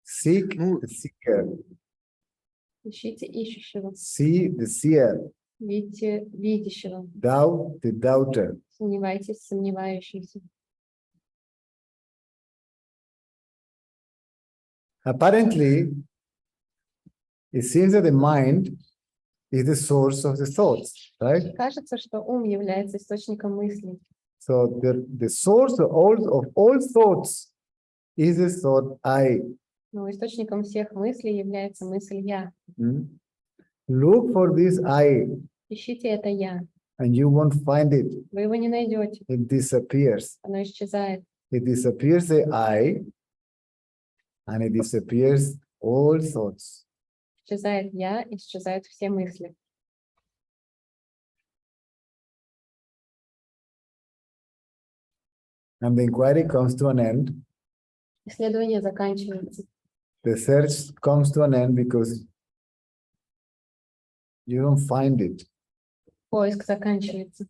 Seek Ну, the seeker. Ищите ищущего. See the seer. Видите видящего. Doubt the doubter. Сомневайтесь, сомневающийся. Apparently, it seems that the mind is the source of the thoughts, right? Кажется, что ум является источником мыслей. So the source of all thoughts is the thought I. Но источником всех мыслей является мысль «я». Hmm? Look for this I, Ищите это «я». and you won't find it. Вы его не найдете. It disappears. Оно исчезает. It disappears the I, and it disappears all thoughts. Исчезает «я», исчезают все мысли. And the inquiry comes to an end. Исследование заканчивается. The search comes to an end because you don't find it. Поиск заканчивается.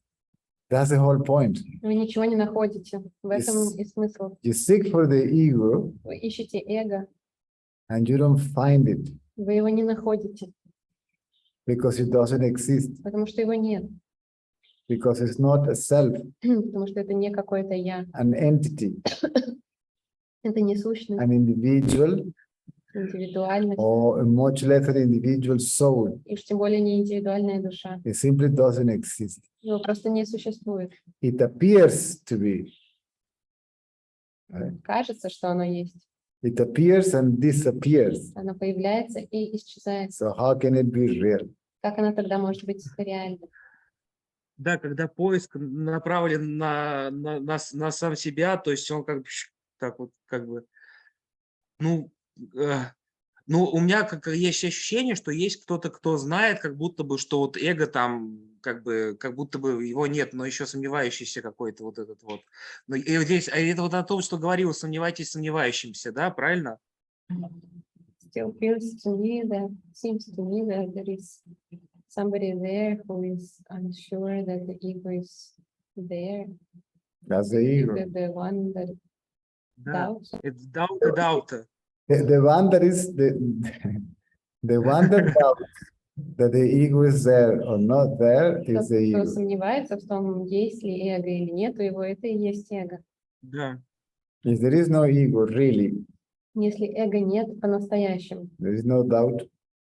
That's the whole point. Вы ничего не находите. В этом Yes. и смысл. You seek for the ego Вы ищете эго, and you don't find it вы его не находите, because it doesn't exist, потому что его нет, because it's not a self, потому что это не какое-то «я». an entity, Это не сущность, an individual, индивидуальность, or much less an individual soul. и уж тем более не индивидуальная душа. It simply doesn't exist. Его просто не существует. It appears to be. Right? Кажется, что оно есть. It appears and disappears. Оно появляется и исчезает. So how can it be real? Как оно тогда может быть реальной? да, когда поиск направлен на сам себя, то есть он как бы так вот как бы, ну, ну, у меня есть ощущение, что есть кто-то, кто знает, как будто бы, что вот эго там, как будто бы его нет, но еще сомневающийся какой-то вот этот вот. Ну, и вот здесь, а это вот о том, что говорил, сомневайтесь в сомневающимся, да, правильно? Still seems to me that there is somebody there who is unsure that the ego is there, That's the ego. the one that Да, doubts. это даута. The one that is the one that doubts that the ego is there or not there is the Кто ego. сомневается в том, есть ли эго или нет у его, это и есть эго. Да. If there is no ego, really, Если эго нет по-настоящему, there is no doubt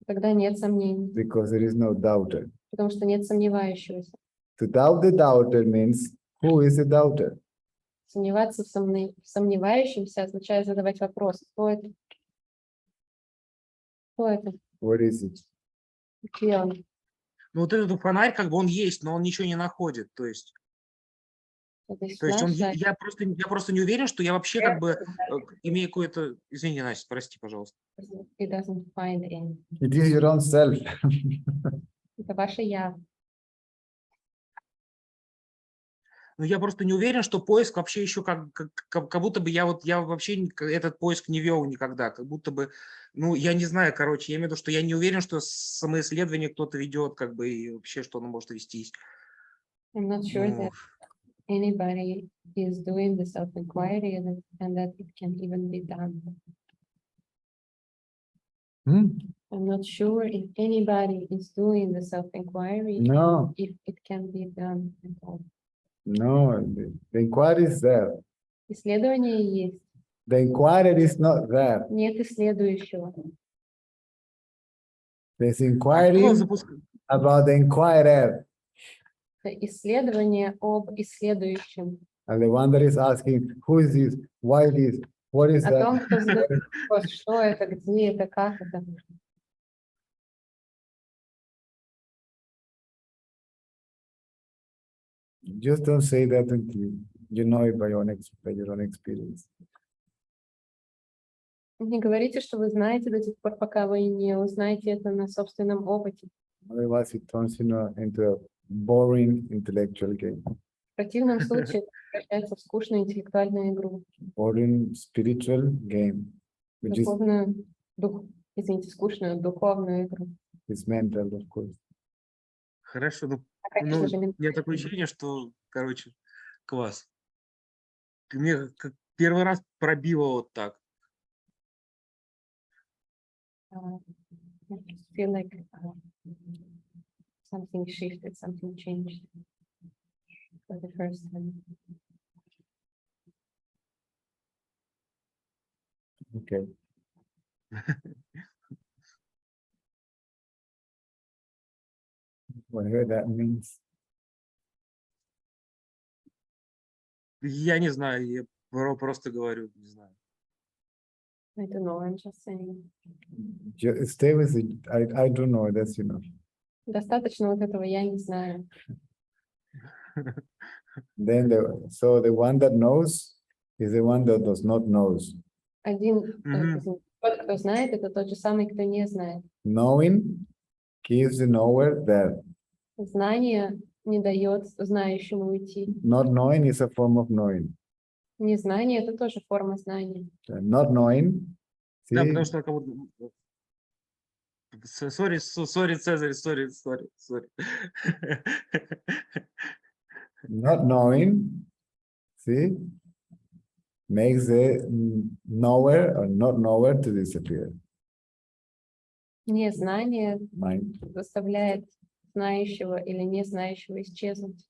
тогда нет сомнений, because there is no doubter. потому что нет сомневающегося. To doubt the doubter means who is the doubter? Сомневаться в сомневающемся означает задавать вопрос, кто это? Кто это? What is it? Где он? Ну, вот этот фонарь, как бы он есть, но он ничего не находит. То есть Это есть он, flashlight. я просто не уверен, что я вообще как бы имею какое-то... Извини, Настя, прости, пожалуйста. It doesn't find any. It is your own self. Это ваше я. Но я просто не уверен, что поиск вообще еще как будто бы я вообще этот поиск не вел никогда. Как будто бы, ну, я не знаю, короче, я имею в виду, что я не уверен, что самоисследование кто-то ведет, как бы, и вообще, что оно может вестись. I'm not sure Ну, that anybody is doing the self-inquiry and that it can even be done. Hmm? I'm not sure if anybody is doing the self-inquiry, No, if it can be done at all. no, the inquiry is there. Исследование есть, The inquirer is not there. нет исследующего. There's а кто inquiry запускает? about the inquirer. Это исследование об исследующем. And the one that is asking, who is this? Why this? What is О that? том, кто задает вопрос, что это, где это, как это. Just don't say that until you know it by your own experience. Не говорите, что вы знаете до тех пор, пока вы не узнаете это на собственном опыте. Otherwise, it turns into a boring intellectual game, В противном случае это превращается в скучную интеллектуальную игру. boring spiritual game, which Извините, скучную духовную игру. is mental, of course. Хорошо, ну, А, конечно же, у меня такое ощущение, что, короче, класс. Мне как первый раз пробило вот так. I just feel like something shifted, something changed for the first time. Okay. Whatever that means. Я не знаю, я просто говорю, не знаю. I don't know, I'm just saying. Just stay with it. I don't know. That's enough. Достаточно вот этого, я не знаю. Then so the one that knows is the one that does not knows. Тот, кто знает, это тот же самый, кто не знает. Knowing keeps the knower there. Знание не дает знающему уйти. Not knowing is a form of knowing. Незнание — это тоже форма знания. Not knowing, Да, see, потому что кого-то... Сори, Цезарь, сори. not knowing, see, makes the knower or not knower to disappear. Незнание Mind. заставляет знающего или не знающего исчезнуть.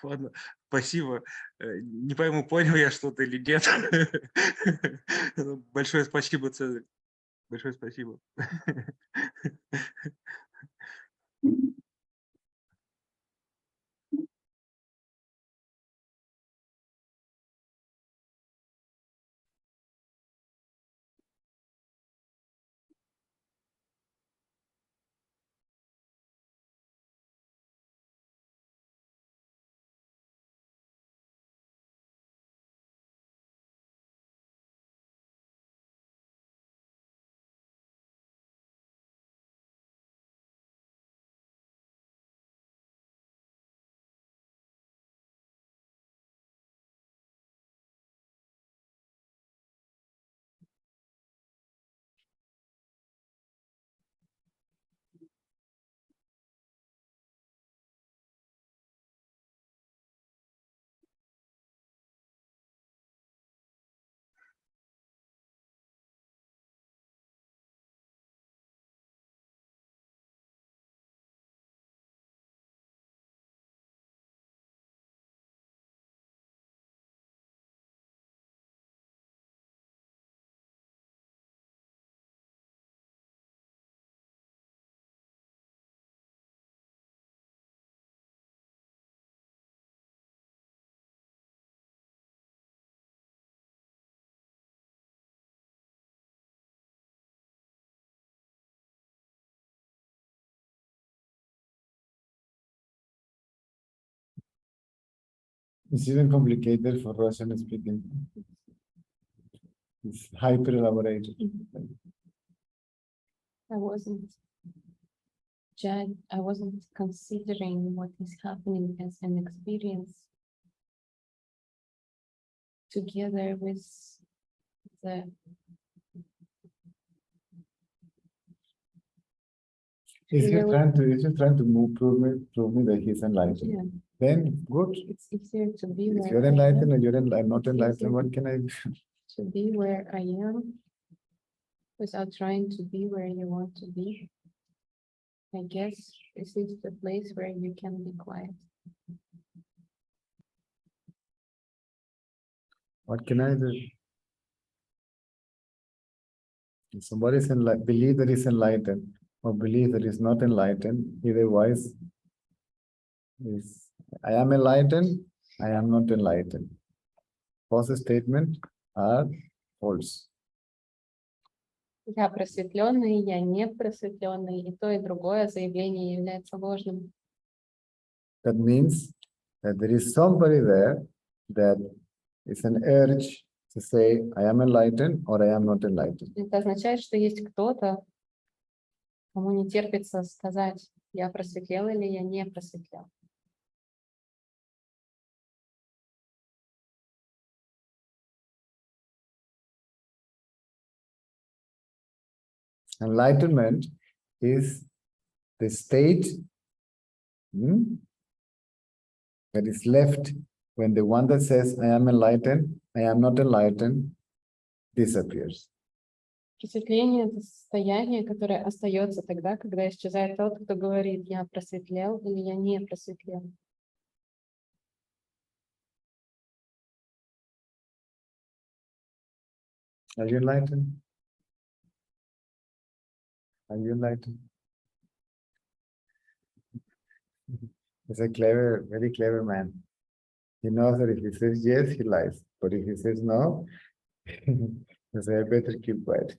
Ладно, спасибо. Не пойму, понял я что-то или нет. Большое спасибо, Цезарь. Большое спасибо. It's even complicated for Russian speaking. It's hyper elaborated. I wasn't considering what is happening as an experience together with the If you're trying to prove me that he's enlightened, yeah, then good. it's easier to be If where you're I enlightened am, and I'm not enlightened, what can I do? to be where I am without trying to be where you want to be. I guess this is the place where you can be quiet. What can I do? If somebody is believe that he's enlightened or believe that he's not enlightened, either wise is I am enlightened, I am not enlightened. False statement are false. Я просветленный, я не просветленный, и то, и другое заявление является ложным. That means that there is somebody there that is an urge to say, I am enlightened or I am not enlightened. Это означает, что есть кто-то, кому не терпится сказать, я просветлел или я не просветлел. Enlightenment is the state that is left when the one that says, I am enlightened, I am not enlightened, disappears. Просветление — это состояние, которое остается тогда, когда исчезает тот, кто говорит, я просветлел или я не просветлел. Are you enlightened? Are you enlightened? He's a clever, very clever man. He knows that if he says yes, he lies. But if he says no, he says, I better keep quiet.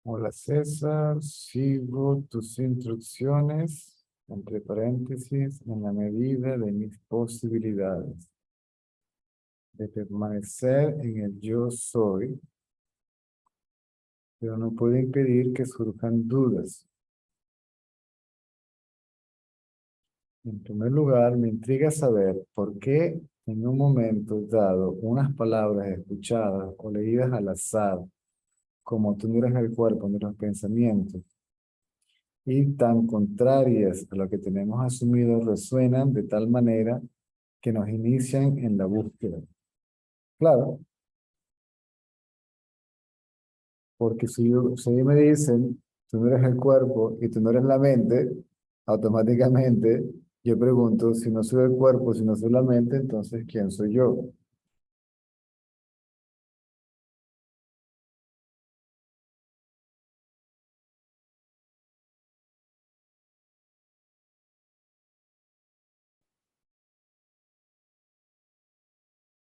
Hola César, sigo tus instrucciones, entre paréntesis, en la medida de mis posibilidades, de permanecer en el yo soy, pero no puedo impedir que surjan dudas. En primer lugar, me intriga saber por qué en un momento dado unas palabras escuchadas o leídas al azar, como tú no eres el cuerpo ni los pensamientos, y tan contrarias a lo que tenemos asumido, resuenan de tal manera que nos inician en la búsqueda. Claro, porque si me dicen, tú no eres el cuerpo y tú no eres la mente, automáticamente yo pregunto, si no soy el cuerpo, si no soy la mente, entonces ¿quién soy yo?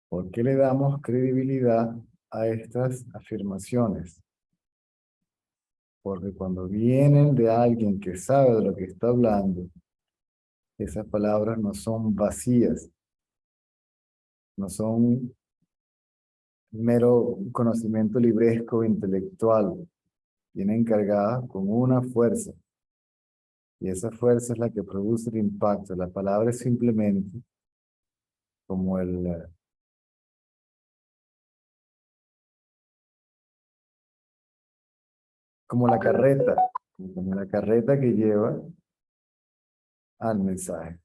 ¿Por qué le damos credibilidad a estas afirmaciones? Porque cuando vienen de alguien que sabe de lo que está hablando, esas palabras no son vacías, no son mero conocimiento libresco intelectual, vienen cargadas con una fuerza. Y esa fuerza es la que produce el impacto. La palabra es simplemente como como la carreta, como la carreta que lleva al mensaje.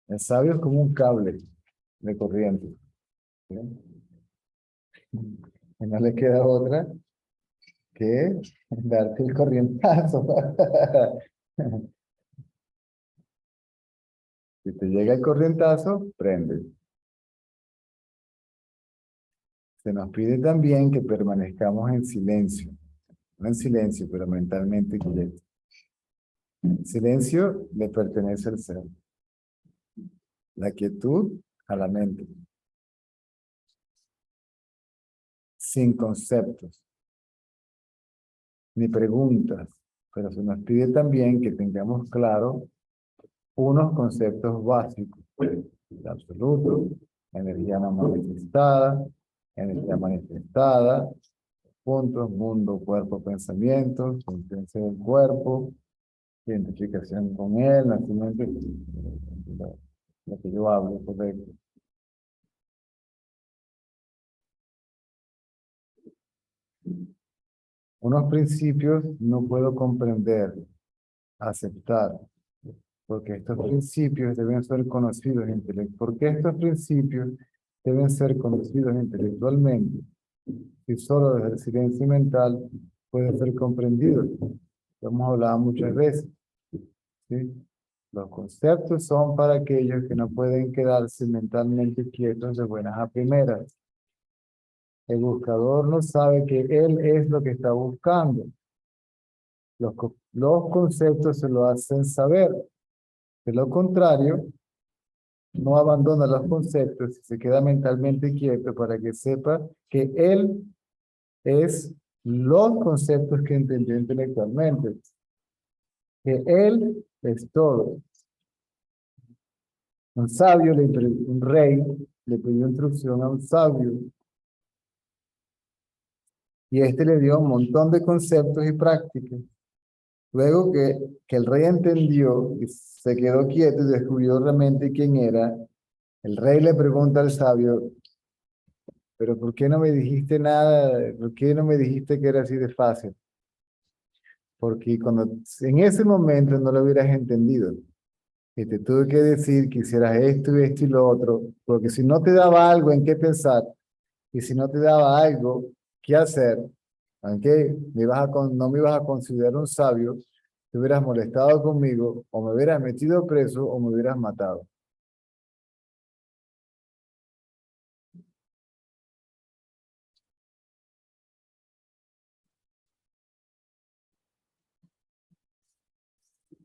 El sabio es como un cable de corriente, ¿sí? Y no le queda otra que darte el corrientazo. Si te llega el corrientazo, prende. Se nos pide también que permanezcamos en silencio. No en silencio, pero mentalmente quietos. El silencio le pertenece al ser. La quietud a la mente. Sin conceptos, ni preguntas. Pero se nos pide también que tengamos claro unos conceptos básicos. El absoluto, energía no manifestada, energía manifestada, puntos, mundo, cuerpo, pensamiento, conciencia del cuerpo, identificación con él, nacimiento, lo que yo hablo, correcto. Unos principios no puedo comprender, aceptar, porque estos principios deben ser conocidos intelectualmente. ¿Por qué estos principios deben ser conocidos intelectualmente? Si solo desde el silencio mental pueden ser comprendidos. Lo hemos hablado muchas veces, ¿sí? Los conceptos son para aquellos que no pueden quedarse mentalmente quietos de buenas a primeras. El buscador no sabe que él es lo que está buscando. Los conceptos se lo hacen saber. De lo contrario, no abandona los conceptos y se queda mentalmente quieto para que sepa que él es los conceptos que entendió intelectualmente, que él es todo. Un rey le pidió instrucción a un sabio y este le dio un montón de conceptos y prácticas. Luego que el rey entendió y se quedó quieto y descubrió realmente quién era, el rey le pregunta al sabio, pero ¿por qué no me dijiste nada? ¿Por qué no me dijiste que era así de fácil? Porque en ese momento no lo hubieras entendido. Y te tuve que decir que hicieras esto y lo otro, porque si no te daba algo en qué pensar, y si no te daba algo que hacer, aunque no me ibas a considerar un sabio, te hubieras molestado conmigo, o me hubieras metido preso, o me hubieras matado.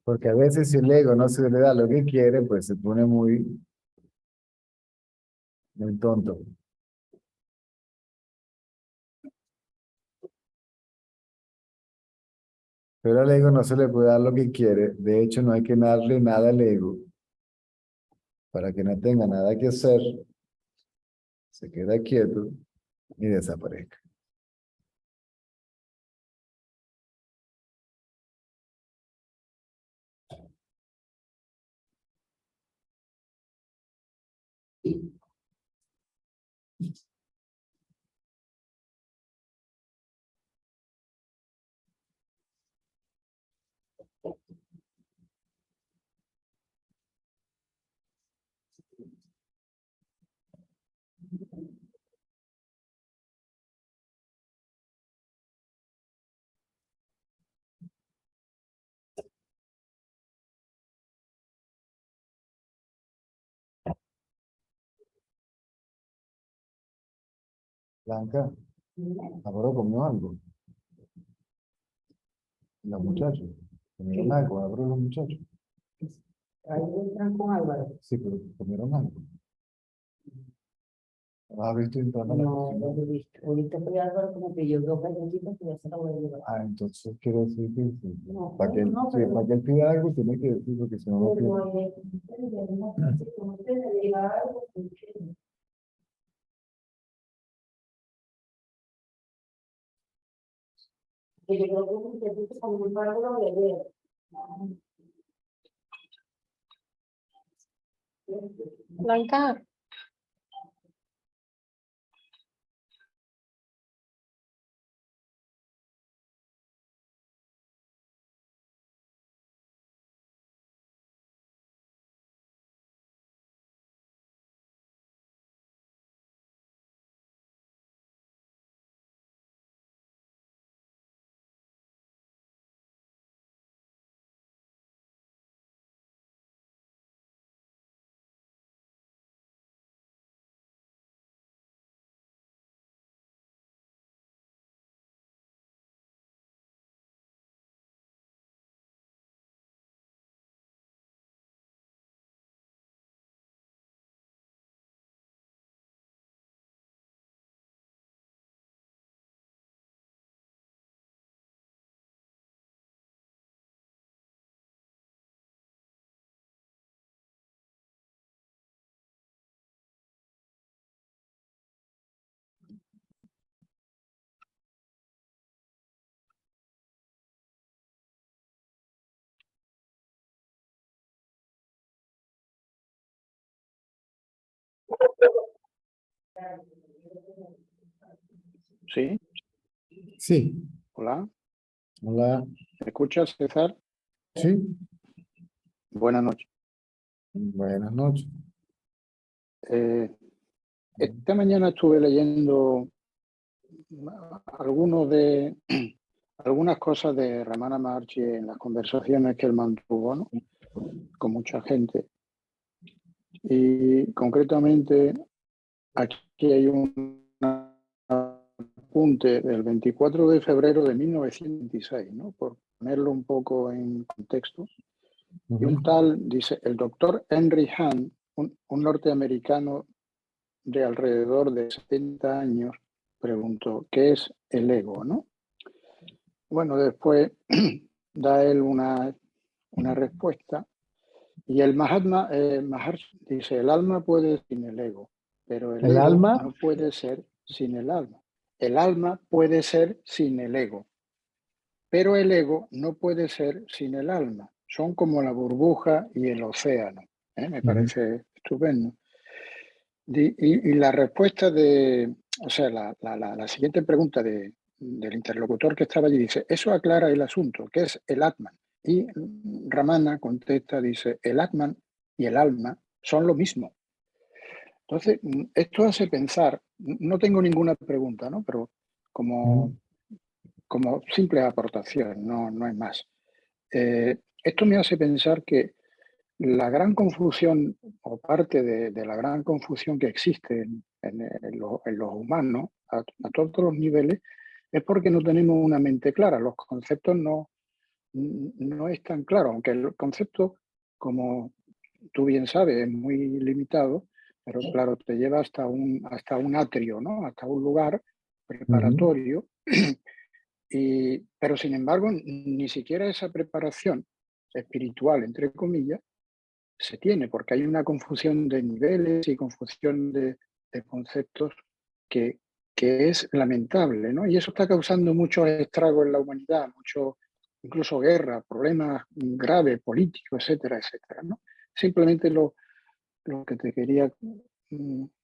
Porque a veces si el ego no se le da lo que quiere, pues se pone muy tonto. Pero al ego no se le puede dar lo que quiere. De hecho, no hay que darle nada al ego para que no tenga nada que hacer. Se queda quieto y desaparezca. Blanca, ahora comió algo. Los muchachos. Comieron algo, abro los muchachos. Ahí entran con Álvaro. Sí, pero comieron algo. ¿No has visto entrando a la No, cocina? lo he visto. Ahorita fue Álvaro como pidió 2 galletitas que ya se la voy a llevar. Ah, entonces quiere decir que sí. No, Para que, no, sí, pero- para que él pida algo, tiene que decir, porque si no, no pide. Como usted le diga algo, pues, que yo creo que usted dice como un par de lo de ayer. Blanca, Sí, Sí, hola, hola, ¿me escuchas, César? sí, Buenas noches. buenas noches. Eh, esta mañana estuve leyendo algunas cosas de Ramana Maharshi en las conversaciones que él mantuvo, ¿no?, con mucha gente. Y concretamente aquí hay un apunte del 24 de febrero de 1926, ¿no?, por ponerlo un poco en contexto. Y un tal, dice, el doctor Henry Hahn, un norteamericano de alrededor de 70 años, preguntó, ¿qué es el ego?, ¿no? Bueno, después da él una respuesta y el Mahatma Maharshi dice, el alma puede ser sin el ego, pero el ¿El ego alma? no puede ser sin el alma. El alma puede ser sin el ego, pero el ego no puede ser sin el alma. Son como la burbuja y el océano. Me parece estupendo. Y la respuesta o sea, la siguiente pregunta del interlocutor que estaba allí dice, eso aclara el asunto, ¿qué es el Atman? Y Ramana contesta, dice, el Atman y el alma son lo mismo. Entonces, esto hace pensar, no tengo ninguna pregunta, ¿no?, pero como simple aportación, no es más. Esto me hace pensar que la gran confusión, o parte de la gran confusión que existe en los humanos, a todos los niveles, es porque no tenemos una mente clara. Los conceptos no no es tan claro, aunque el concepto, como tú bien sabes, es muy limitado, pero claro, te lleva hasta un atrio, ¿no? Hasta un lugar preparatorio. Pero sin embargo, ni siquiera esa preparación espiritual, entre comillas, se tiene, porque hay una confusión de niveles y confusión de conceptos que, que es lamentable, ¿no? Y eso está causando muchos estragos en la humanidad, incluso guerra, problemas graves, políticos, etcétera, etcétera, ¿no? Simplemente lo que te quería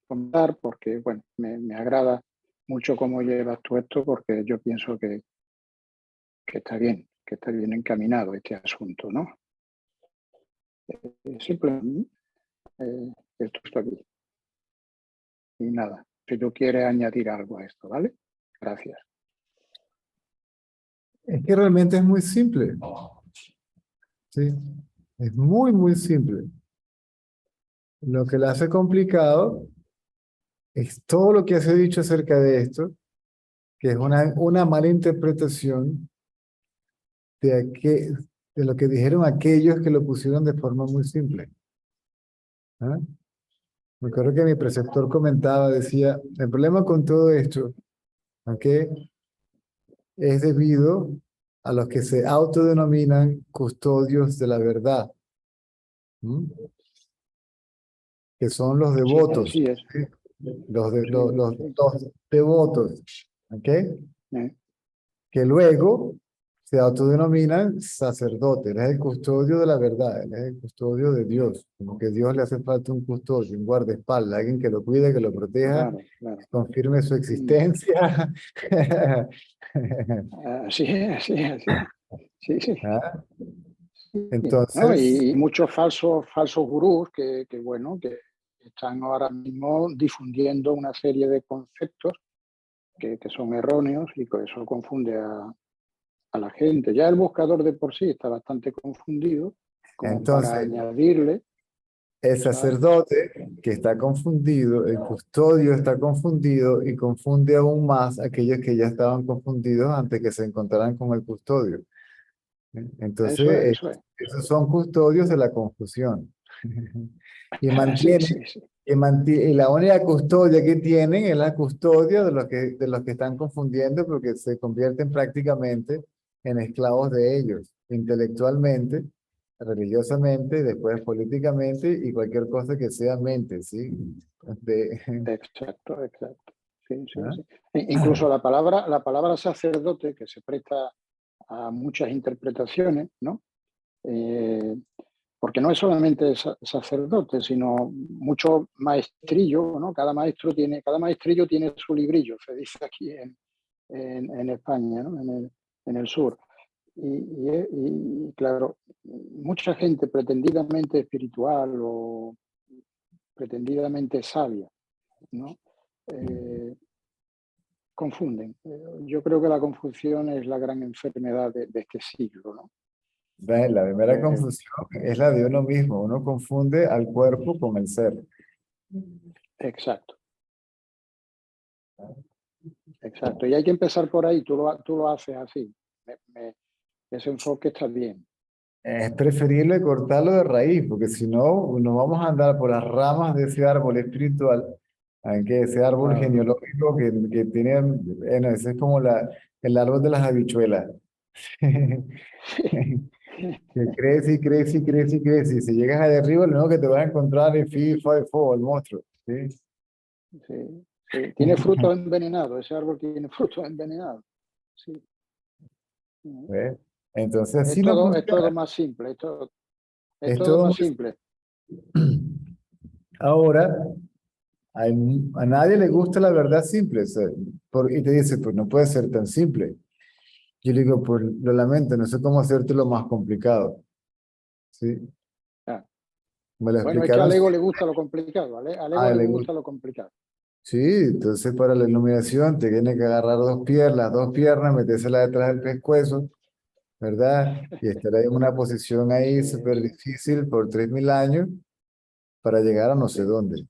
contar, porque, bueno, me agrada mucho cómo llevas tú esto, porque yo pienso que está bien encaminado este asunto, ¿no? Simplemente esto está aquí. Y nada, si tú quieres añadir algo a esto, ¿vale? Gracias. Es que realmente es muy simple. Sí, es muy, muy simple. Lo que lo hace complicado es todo lo que se ha dicho acerca de esto, que es una mala interpretación de lo que dijeron aquellos que lo pusieron de forma muy simple. ¿Ah? Me acuerdo que mi preceptor comentaba, decía, el problema con todo esto, ¿ok? Es debido a los que se autodenominan custodios de la verdad, ¿m? Que son los Sí, devotos, así es. ¿sí? Los Sí. devotos, ¿ok? Eh, Que luego se autodenominan sacerdotes. Él es el custodio de la verdad, él es el custodio de Dios. Como que Dios le hace falta un custodio, un guardaespaldas, alguien que lo cuide, que lo proteja, Claro, claro. confirme su existencia. Así es, así es, así es. Sí, sí. ¿Ah? ¿No? Entonces, Y muchos falsos gurús bueno, que están ahora mismo difundiendo una serie de conceptos que son erróneos y que eso confunde a la gente. Ya el buscador de por sí está bastante confundido, como para entonces, añadirle, el ¿sabes? sacerdote que está confundido, el custodio está confundido y confunde aún más a aquellos que ya estaban confundidos antes que se encontraran con el custodio. Entonces, Eso es. esos son custodios de la confusión. Y Sí, mantienen, sí, sí. y la única custodia que tienen es la custodia de los que están confundiendo porque se convierten prácticamente en esclavos de ellos, intelectualmente, religiosamente, después políticamente y cualquier cosa que sea mente, ¿sí? De, Exacto, exacto. Sí, sí, ¿ah? sí. Incluso la palabra sacerdote, que se presta a muchas interpretaciones, ¿no? Eh, porque no es solamente sacerdote, sino mucho maestrillo, ¿no? Cada maestrillo tiene su librillo, se dice aquí en España, ¿no? En el sur. Y claro, mucha gente pretendidamente espiritual o pretendidamente sabia, ¿no? Eh, confunden. Yo creo que la confusión es la gran enfermedad de este siglo, ¿no? La primera Eh, confusión es la de uno mismo. Uno confunde al cuerpo con el ser. exacto, exacto. Y hay que empezar por ahí, tú lo haces así. Ese enfoque está bien. Es preferible cortarlo de raíz, porque si no, nos vamos a andar por las ramas de ese árbol espiritual, aunque ese árbol Claro. genealógico que tiene, bueno, ese es como el árbol de las habichuelas, que crece y crece y crece y crece, y si llegas allá arriba, lo único que te vas a encontrar es Fi, Fa, Fo, el monstruo, ¿sí? Sí, sí. Tiene frutos envenenados, ese árbol tiene frutos envenenados. Sí. ¿Ves? Entonces Es así no todo, es todo funciona, más simple, es es todo todo más muy... simple. Ahora, a nadie le gusta la verdad simple, o sea, y te dice, pues no puede ser tan simple. Yo le digo, pues lo lamento, no sé cómo hacértelo más complicado. ¿Sí? Ah. Me lo Bueno, es que al explicaron. ego le gusta lo complicado, al ego Ah, le gusta lo complicado. sí, entonces para la iluminación te tiene que agarrar dos piernas, metérsela detrás del pescuezo, ¿verdad? Y estar ahí en una posición ahí Sí, súper sí, difícil por 3000 años para llegar a no sé sí, dónde.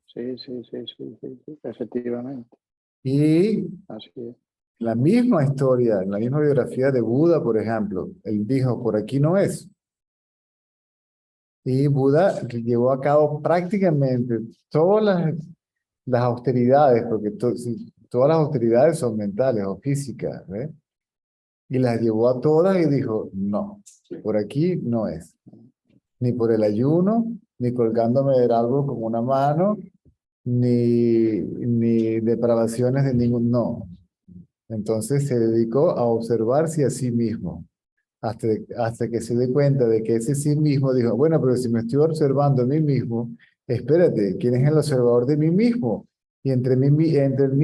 sí, sí, sí, sí, sí, sí, efectivamente, Y así es. la misma historia, en la misma biografía de Buda, por ejemplo, él dijo, por aquí no es. Y Buda llevó a cabo prácticamente todas las austeridades, porque sí, todas las austeridades son mentales o físicas, ¿ves? Y las llevó a todas y dijo, no, por aquí no es. Ni por el ayuno, ni colgándome del árbol con una mano, ni depravaciones de ningún, no. Entonces se dedicó a observarse a sí mismo, hasta que se dé cuenta de que ese sí mismo dijo, bueno, pero si me estoy observando a mí mismo, espérate, ¿quién es el observador de mí mismo? Y entre mí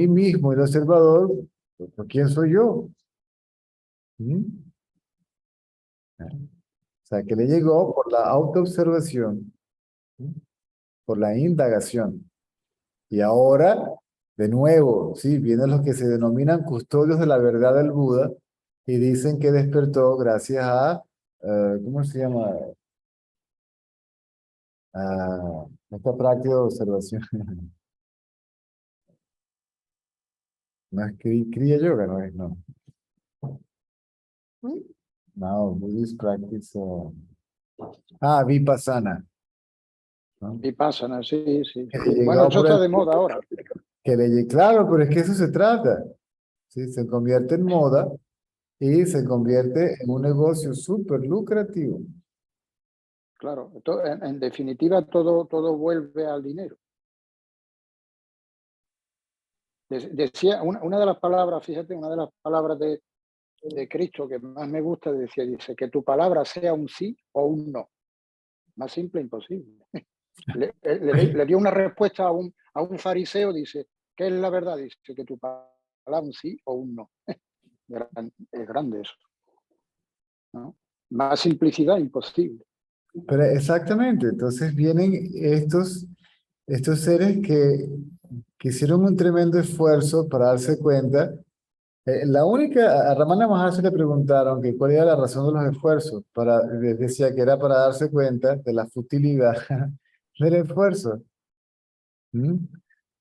mismo y el observador, pues, ¿quién soy yo? ¿Mm? O sea, que le llegó por la autoobservación, ¿sí? Por la indagación. Y ahora, de nuevo, sí, vienen los que se denominan custodios de la verdad del Buda y dicen que despertó gracias a, ¿cómo se llama? A esta práctica de observación. No es Kriya Yoga, no es, no. No, Buddhist practice. Vipassana, ¿no? Vipassana, sí, sí. Que Bueno, llegado eso por está el, de moda ahora. claro, pero es que eso se trata. ¿Sí? Se convierte en moda y se convierte en un negocio súper lucrativo. Claro, en definitiva todo vuelve al dinero. Decía, una de las palabras, fíjate, una de las palabras de Cristo que más me gusta, dice que tu palabra sea un sí o un no. Más simple imposible. Le dio una respuesta a un fariseo, dice, ¿qué es la verdad? Dice que tu palabra un sí o un no. Es grande eso, ¿no? Más simplicidad imposible. Pero exactamente, entonces vienen estos seres que hicieron un tremendo esfuerzo para darse cuenta. A Ramana Maharshi le preguntaron que cuál era la razón de los esfuerzos. Les decía que era para darse cuenta de la futilidad del esfuerzo. ¿Mm?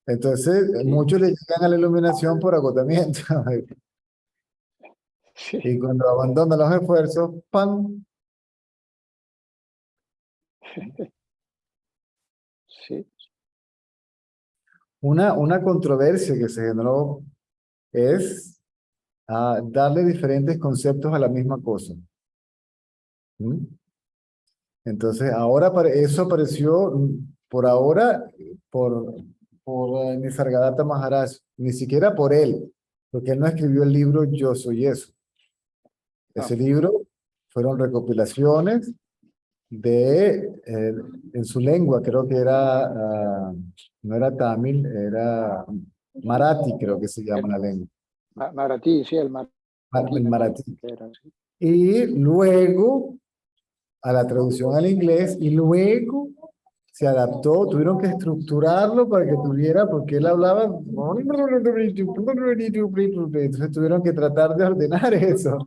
Entonces, Sí, muchos le llegan a la iluminación por agotamiento. sí, Y cuando abandonan los esfuerzos, ¡pam! sí. Una controversia que se generó es darle diferentes conceptos a la misma cosa. ¿Mm? Entonces, eso apareció por ahora por Nisargadatta Maharaj, ni siquiera por él, porque él no escribió el libro Yo Soy Eso. Ese No, libro fueron recopilaciones en su lengua, creo que no era tamil, era marathi, creo que se llama la lengua, Maratí, sí, el Maratí el me parece marathi. que era así. Y luego a la traducción al inglés y luego se adaptó, tuvieron que estructurarlo para que tuviera, porque él hablaba, entonces tuvieron que tratar de ordenar eso,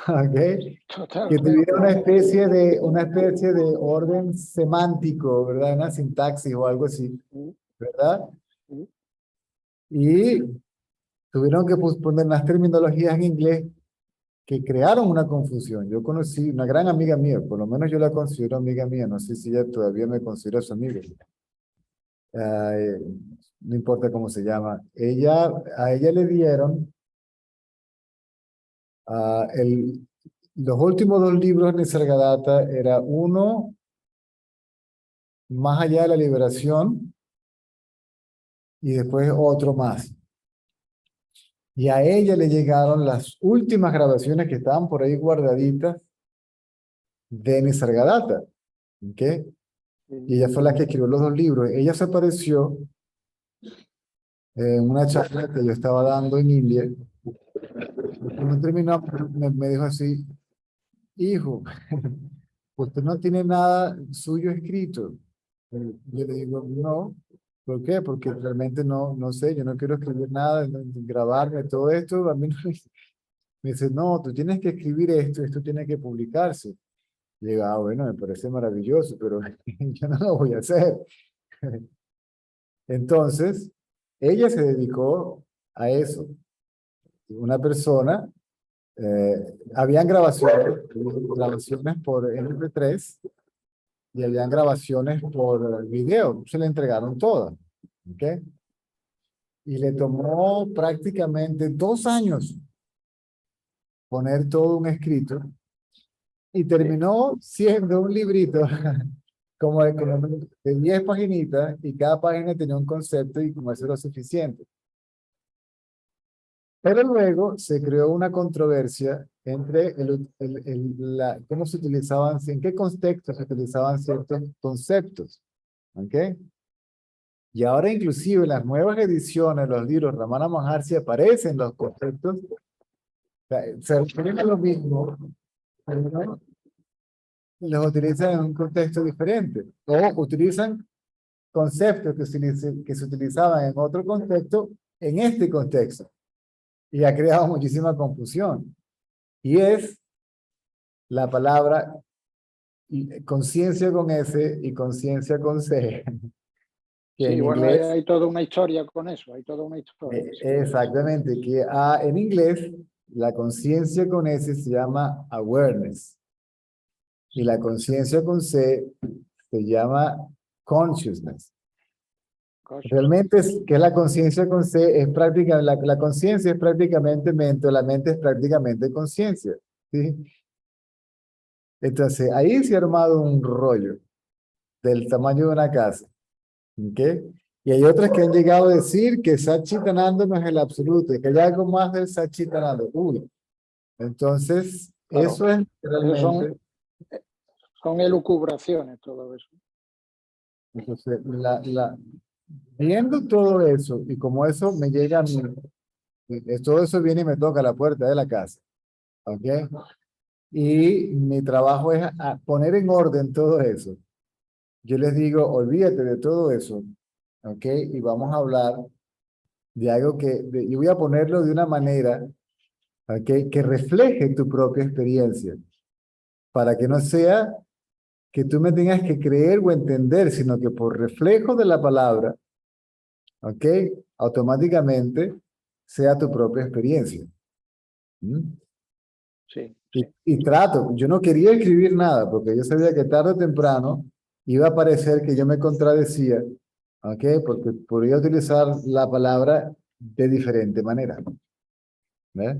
¿ok? Que tuviera Totalmente. una especie de orden semántico, ¿verdad? Una sintaxis o algo así, ¿verdad? Y tuvieron que poner las terminologías en inglés que crearon una confusión. Yo conocí una gran amiga mía, por lo menos yo la considero amiga mía, no sé si ella todavía me considera su amiga. Eh, no importa cómo se llama. A ella le dieron ah, el, los últimos dos libros de Nisargadatta, era uno, Más allá de la liberación, y después otro más. Y a ella le llegaron las últimas grabaciones que estaban por ahí guardaditas de Nisargadatta. ¿Ok? Y ella fue la que escribió los dos libros. Ella se apareció en una charla que yo estaba dando en India. Y cuando terminó, me dijo así, hijo, usted no tiene nada suyo escrito. Yo le digo, no. ¿Por qué? Porque realmente no sé, yo no quiero escribir nada, grabarme todo esto. A mí no, me dice, no, tú tienes que escribir esto tiene que publicarse. Y digo, bueno, me parece maravilloso, pero yo no lo voy a hacer. Entonces, ella se dedicó a eso. una persona, habían grabaciones por MP3 y habían grabaciones por video, se le entregaron todas, ¿ok? Y le tomó prácticamente 2 años poner todo un escrito y terminó siendo un librito como de 10 paginitas y cada página tenía un concepto y como eso era suficiente. Pero luego se creó una controversia entre cómo se utilizaban, en qué contexto se utilizaban ciertos conceptos, ¿ok? Y ahora inclusive en las nuevas ediciones, los libros Ramana Maharshi aparecen los conceptos, o sea, se refieren a lo mismo, pero no los utilizan en un contexto diferente, o utilizan conceptos que se utilizaban en otro contexto, en este contexto, y ha creado muchísima confusión. Y es la palabra conciencia con S y conciencia con C, que Sí, en bueno, inglés, hay toda una historia con eso, hay toda una historia. Sí. exactamente, que en inglés la conciencia con S se llama awareness y la conciencia con C se llama consciousness. Realmente es que la conciencia con C es prácticamente, la conciencia es prácticamente mente, o la mente es prácticamente conciencia, ¿sí? Entonces, ahí se ha armado un rollo del tamaño de una casa, ¿ok? Y hay otras que han llegado a decir que Satchitananda no es el absoluto, y que hay algo más del Satchitananda. Uy, entonces, Claro, eso es esos realmente, son elucubraciones, todo eso. entonces, viendo todo eso, y como eso me llega a mí, todo eso viene y me toca a la puerta de la casa, ¿ok? Y mi trabajo es poner en orden todo eso. Yo les digo, olvídate de todo eso, ¿ok? Y vamos a hablar de algo y voy a ponerlo de una manera, ¿ok? Que refleje tu propia experiencia, para que no sea que tú me tengas que creer o entender, sino que por reflejo de la palabra, ¿ok? Automáticamente sea tu propia experiencia. ¿Mm? Sí, Y, sí. y trato, yo no quería escribir nada, porque yo sabía que tarde o temprano iba a parecer que yo me contradecía, ¿ok? Porque podría utilizar la palabra de diferente manera, ¿ves?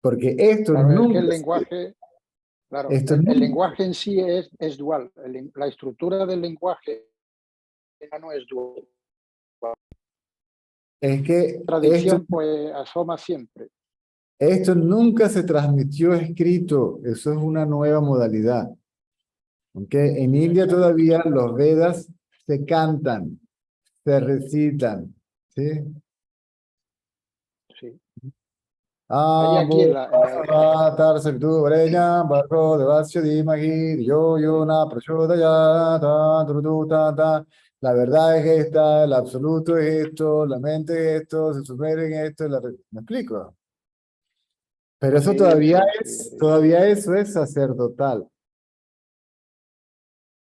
Porque Claro, es que el lenguaje, claro, esto el nunca, lenguaje en sí es dual. La estructura del lenguaje ya no es dual. es que Tradición, pues, asoma siempre. esto nunca se transmitió escrito, eso es una nueva modalidad, ¿ok? En India todavía los Vedas se cantan, se recitan, ¿sí? Sí. Hay aquí Amo Avatar Saktu Vareña Barro Devasya Dimahi Yo Yona Prachodayata Drudutata. La verdad es esta, el absoluto es esto, la mente es esto, se sumerge en esto, ¿me explico? Pero eso Sí, sí, sí, sí. todavía eso es sacerdotal.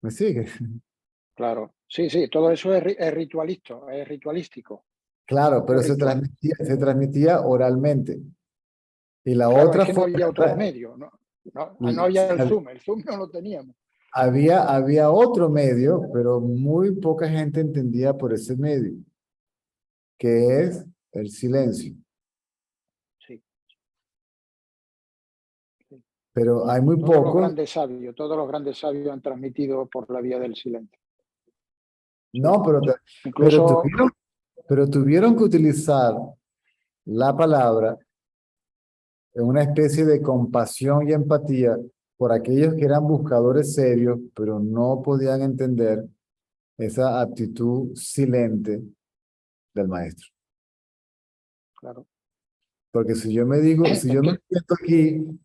¿Me sigue? Claro. Sí, sí, todo eso es ritualístico. Claro, pero Es ritual. se transmitía oralmente. Y la Claro, es otra que no había otro forma, medio, ¿no? No había el Zoom no lo teníamos. había otro medio, pero muy poca gente entendía por ese medio, que es el silencio. Sí, sí. Pero hay muy Todos pocos, los grandes sabios han transmitido por la vía del silencio. Sí. no, pero Incluso, tuvieron que utilizar la palabra en una especie de compasión y empatía por aquellos que eran buscadores serios, pero no podían entender esa actitud silente del maestro. claro, Porque si yo me digo, si yo me siento aquí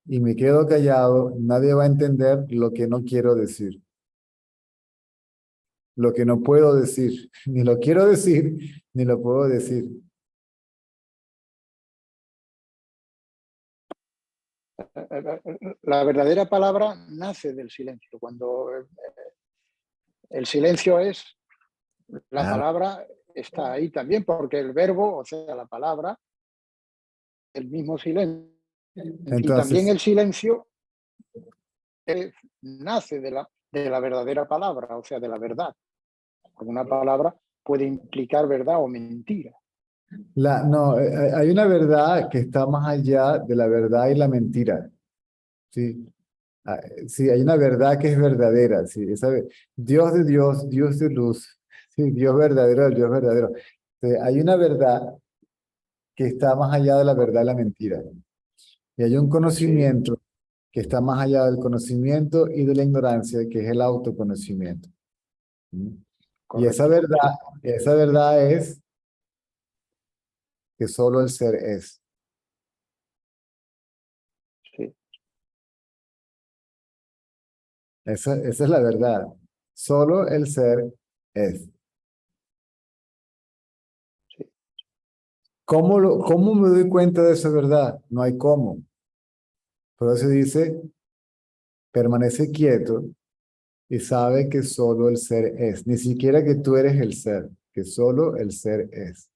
y me quedo callado, nadie va a entender lo que no quiero decir, lo que no puedo decir, ni lo quiero decir, ni lo puedo decir. la verdadera palabra nace del silencio. Cuando el silencio la Claro, palabra está ahí también, porque el verbo, o sea, la palabra, el mismo silencio. Y también Entonces, el silencio nace de la verdadera palabra, o sea, de la verdad. Una palabra puede implicar verdad o mentira. no, hay una verdad que está más allá de la verdad y la mentira. Sí, sí, hay una verdad que es verdadera. Sí, Dios de Dios, Dios de luz. Sí, Dios verdadero, el Dios verdadero. Hay una verdad que está más allá de la verdad y la mentira. Y hay un Sí, conocimiento que está más allá del conocimiento y de la ignorancia, que es el autoconocimiento. ¿Mm? Y correcto. Sí, esa verdad es que solo el ser es. sí, Esa es la verdad. Solo el ser es. sí. ¿Cómo me doy cuenta de esa verdad? No hay cómo. Por eso dice, permanece quieto y sabe que solo el ser es. Ni siquiera que tú eres el ser, que solo el ser es.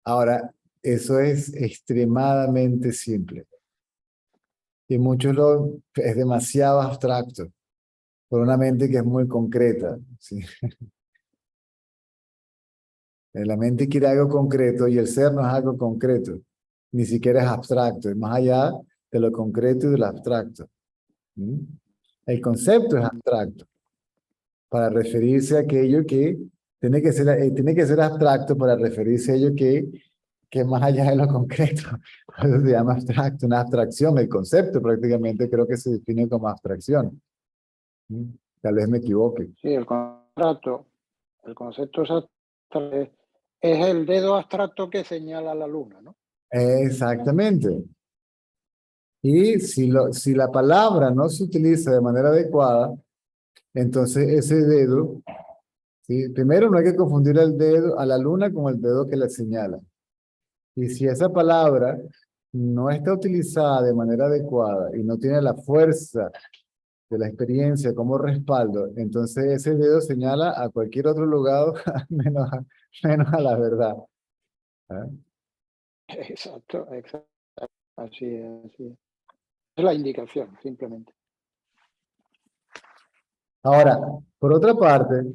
Ahora, eso es extremadamente simple. Y es demasiado abstracto por una mente que es muy concreta. ¿Sí? La mente quiere algo concreto y el ser no es algo concreto. Ni siquiera es abstracto, es más allá de lo concreto y de lo abstracto. ¿Mm? El concepto es abstracto para referirse a aquello que tiene que ser abstracto para referirse a ello que es más allá de lo concreto. Por eso se llama abstracto, una abstracción. El concepto prácticamente creo que se define como abstracción. ¿Mm? Tal vez me equivoque. Sí, el concepto exacto es el dedo abstracto que señala la luna, ¿no? Exactamente. Y si la palabra no se utiliza de manera adecuada, entonces ese dedo, ¿sí? Primero no hay que confundir el dedo a la luna con el dedo que la señala. Y si esa palabra no está utilizada de manera adecuada y no tiene la fuerza de la experiencia como respaldo, entonces ese dedo señala a cualquier otro lugar menos a la verdad. ¿Ah? Exacto, exacto. Así es, así es. Es la indicación, simplemente. Ahora, por otra parte,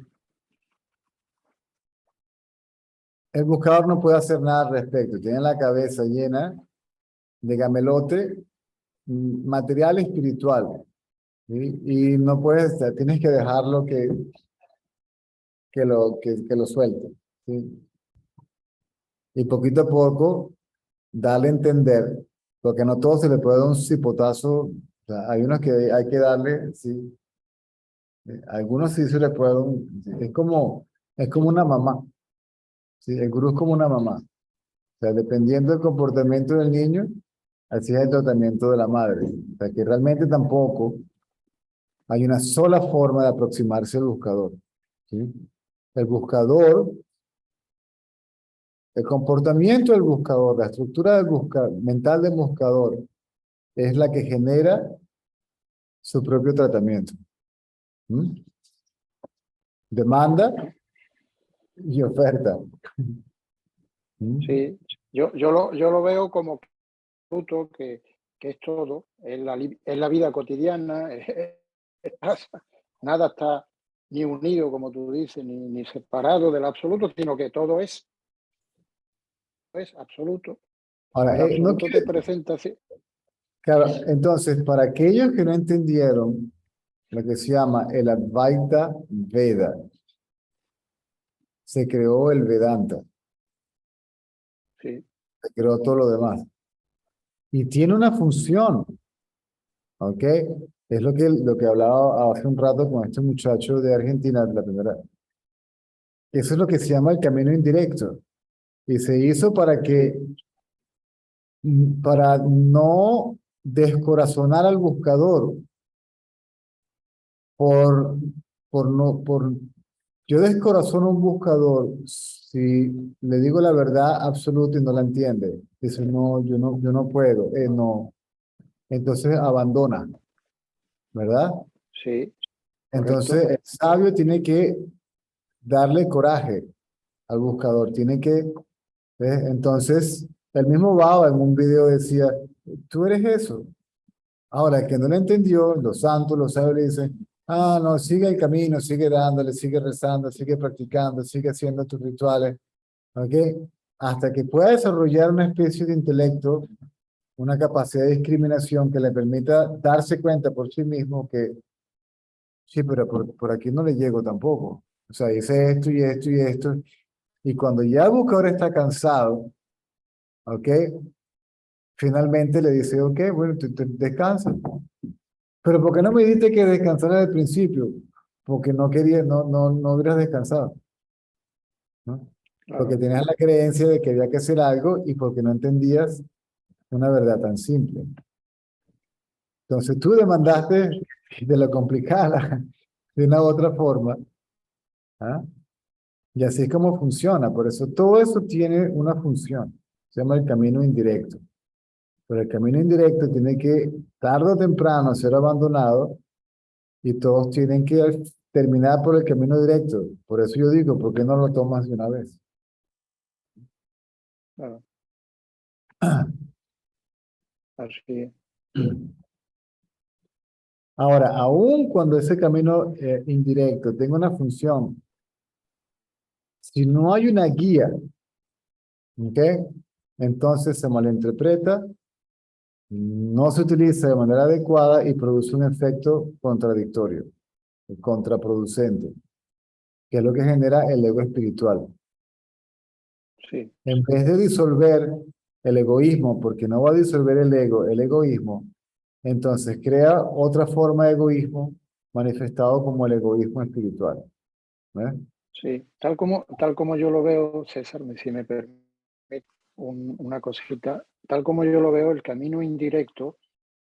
el buscador no puede hacer nada al respecto. Tiene la cabeza llena de gamelote, material espiritual. ¿Sí? Y no puedes, tienes que dejarlo que lo suelte. ¿Sí? Y poquito a poco darle a entender, porque no todo se le puede dar un cipotazo. O sea, hay unos que hay que darle, sí. A algunos sí se le puede dar sí. Es como una mamá. ¿Sí? El gurú es como una mamá. O sea, dependiendo del comportamiento del niño, así es el tratamiento de la madre. O sea, que realmente tampoco hay una sola forma de aproximarse al buscador. ¿Sí? El buscador, el comportamiento del buscador, la estructura mental del buscador es la que genera su propio tratamiento. ¿Mm? Demanda y oferta. ¿Mm? Sí, yo lo veo como fruto que es todo, es la vida cotidiana, nada está ni unido, como tú dices, ni separado del absoluto, sino que todo es absoluto. Ahora, El no absoluto te quiere, presenta así. claro, entonces, para aquellos que no entendieron lo que se llama el Advaita Veda, se creó el Vedanta, Sí, se creó todo lo demás. Y tiene una función, ¿ok? Es lo que hablaba hace un rato con este muchacho de Argentina, la primera. Eso es lo que se llama el camino indirecto. Y se hizo para no descorazonar al buscador por, por yo descorazono a un buscador si le digo la verdad absoluta y no la entiende. Dice, no, yo no puedo, no. Entonces abandona, ¿verdad? sí, Entonces correcto. el sabio tiene que darle coraje al buscador, tiene que Entonces, el mismo Baba en un video decía, tú eres eso. Ahora, el que no lo entendió, los santos, los sabios le dicen, ah, no, sigue el camino, sigue dándole, sigue rezando, sigue practicando, sigue haciendo tus rituales, ¿ok? Hasta que pueda desarrollar una especie de intelecto, una capacidad de discriminación que le permita darse cuenta por sí mismo que, sí, pero por aquí no le llego tampoco. O sea, hice esto y esto y esto. Y cuando ya el buscador está cansado, ¿ok? Finalmente le dice, ok, bueno, descansa. Pero ¿por qué no me dijiste que descansara al principio? Porque no quería, no hubieras descansado, ¿no? Porque Claro, tenías la creencia de que había que hacer algo y porque no entendías una verdad tan simple. Entonces tú demandaste de lo complicara de una u otra forma, ¿ah? Y así es como funciona. Por eso todo eso tiene una función. Se llama el camino indirecto. Pero el camino indirecto tiene que, tarde o temprano, ser abandonado y todos tienen que terminar por el camino directo. Por eso yo digo, ¿por qué no lo tomas de una vez? claro, así es. Ahora, aun cuando ese camino indirecto tenga una función, si no hay una guía, ¿ok? Entonces se malinterpreta, no se utiliza de manera adecuada y produce un efecto contradictorio, contraproducente, que es lo que genera el ego espiritual. Sí, En vez de disolver el egoísmo, porque no va a disolver el ego, el egoísmo, entonces crea otra forma de egoísmo manifestado como el egoísmo espiritual. ¿Eh? sí. Tal como yo lo veo, César, si me permite una cosita, tal como yo lo veo, el camino indirecto,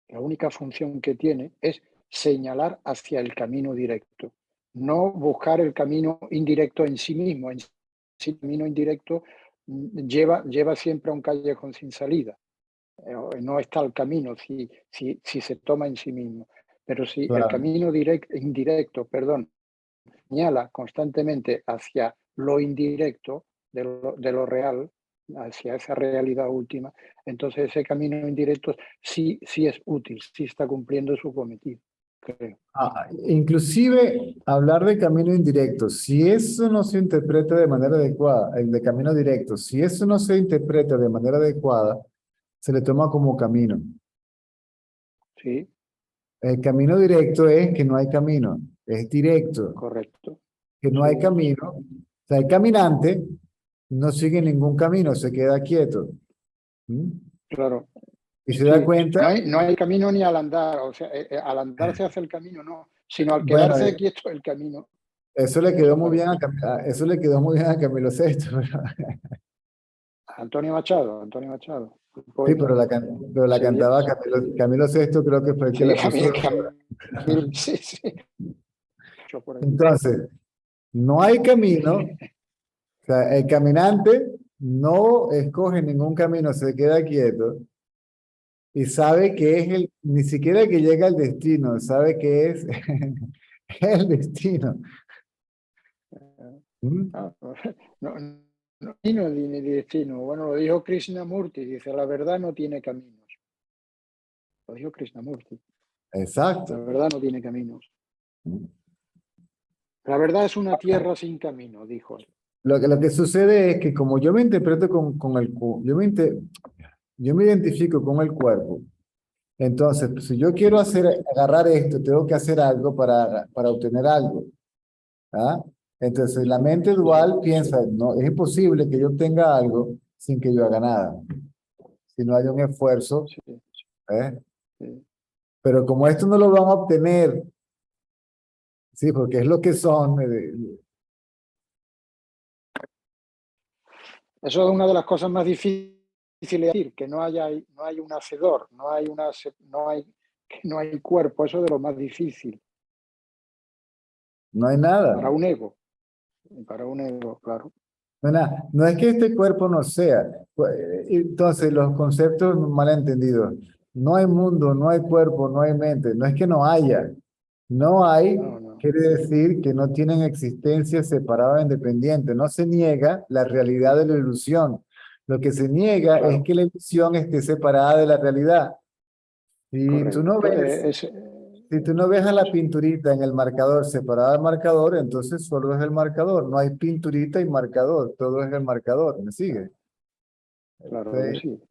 la única función que tiene es señalar hacia el camino directo, no buscar el camino indirecto en sí mismo. En sí, el camino indirecto lleva siempre a un callejón sin salida. No está el camino si se toma en sí mismo. Pero si el Claro. camino indirecto, perdón, señala constantemente hacia lo indirecto de lo real, hacia esa realidad última, entonces ese camino indirecto sí es útil, sí está cumpliendo su cometido, creo. Inclusive hablar de camino indirecto, si eso no se interpreta de manera adecuada, el de camino directo, si eso no se interpreta de manera adecuada, se le toma como camino. Sí, El camino directo es que no hay camino, es directo, correcto. que no hay Sí, camino. O sea, el caminante no sigue ningún camino, se queda quieto. ¿Mm? claro. Y se da Sí, cuenta, no hay camino ni al andar, o sea, al andar se hace el camino, no, sino al bueno, quedarse quieto el camino eso le quedó muy bien desaparece. eso le quedó muy bien a Camilo Sesto, ¿verdad? Antonio Machado, el Sí, poeta. pero la Se, cantaba Camilo Sesto, creo que fue el que sí, la puso. sí, sí, yo por ahí. Entonces, no hay camino, o sea, el caminante no escoge ningún camino, se queda quieto y sabe que es ni siquiera que llega al destino, sabe que es el destino. ¿Mm? Ah, no, no, camino ni destino. Bueno, lo dijo Krishnamurti, dice, la verdad no tiene caminos. Lo dijo Krishnamurti, la Exacto. verdad no tiene caminos. La verdad es una tierra sin camino, dijo él. Lo que sucede es que como yo me interpreto yo me identifico con el cuerpo, entonces pues, si yo quiero agarrar esto, tengo que hacer algo para obtener algo. ¿Ah? Entonces la mente dual piensa, no, es imposible que yo obtenga algo sin que yo haga nada, si no hay un esfuerzo, Sí, ¿eh? sí. Pero como esto no lo van a obtener, sí, porque es lo que son, Eso es una de las cosas más difíciles de decir, que no hay un hacedor, no hay cuerpo, eso es de lo más difícil no hay nada. para un ego, claro. No, no es que este cuerpo no sea. Entonces, los conceptos mal entendidos. No hay mundo, no hay cuerpo, no hay mente. No es que no haya. No hay, No, no, quiere decir que no tienen existencia separada e independiente. No se niega la realidad de la ilusión. Lo que se niega es Claro. que la ilusión esté separada de la realidad. Si tú no Correcto. ves, si tú no ves a la pinturita en el marcador separada del marcador, entonces solo es el marcador. No hay pinturita y marcador, todo es el marcador. ¿Me sigue? Claro que Sí. sí.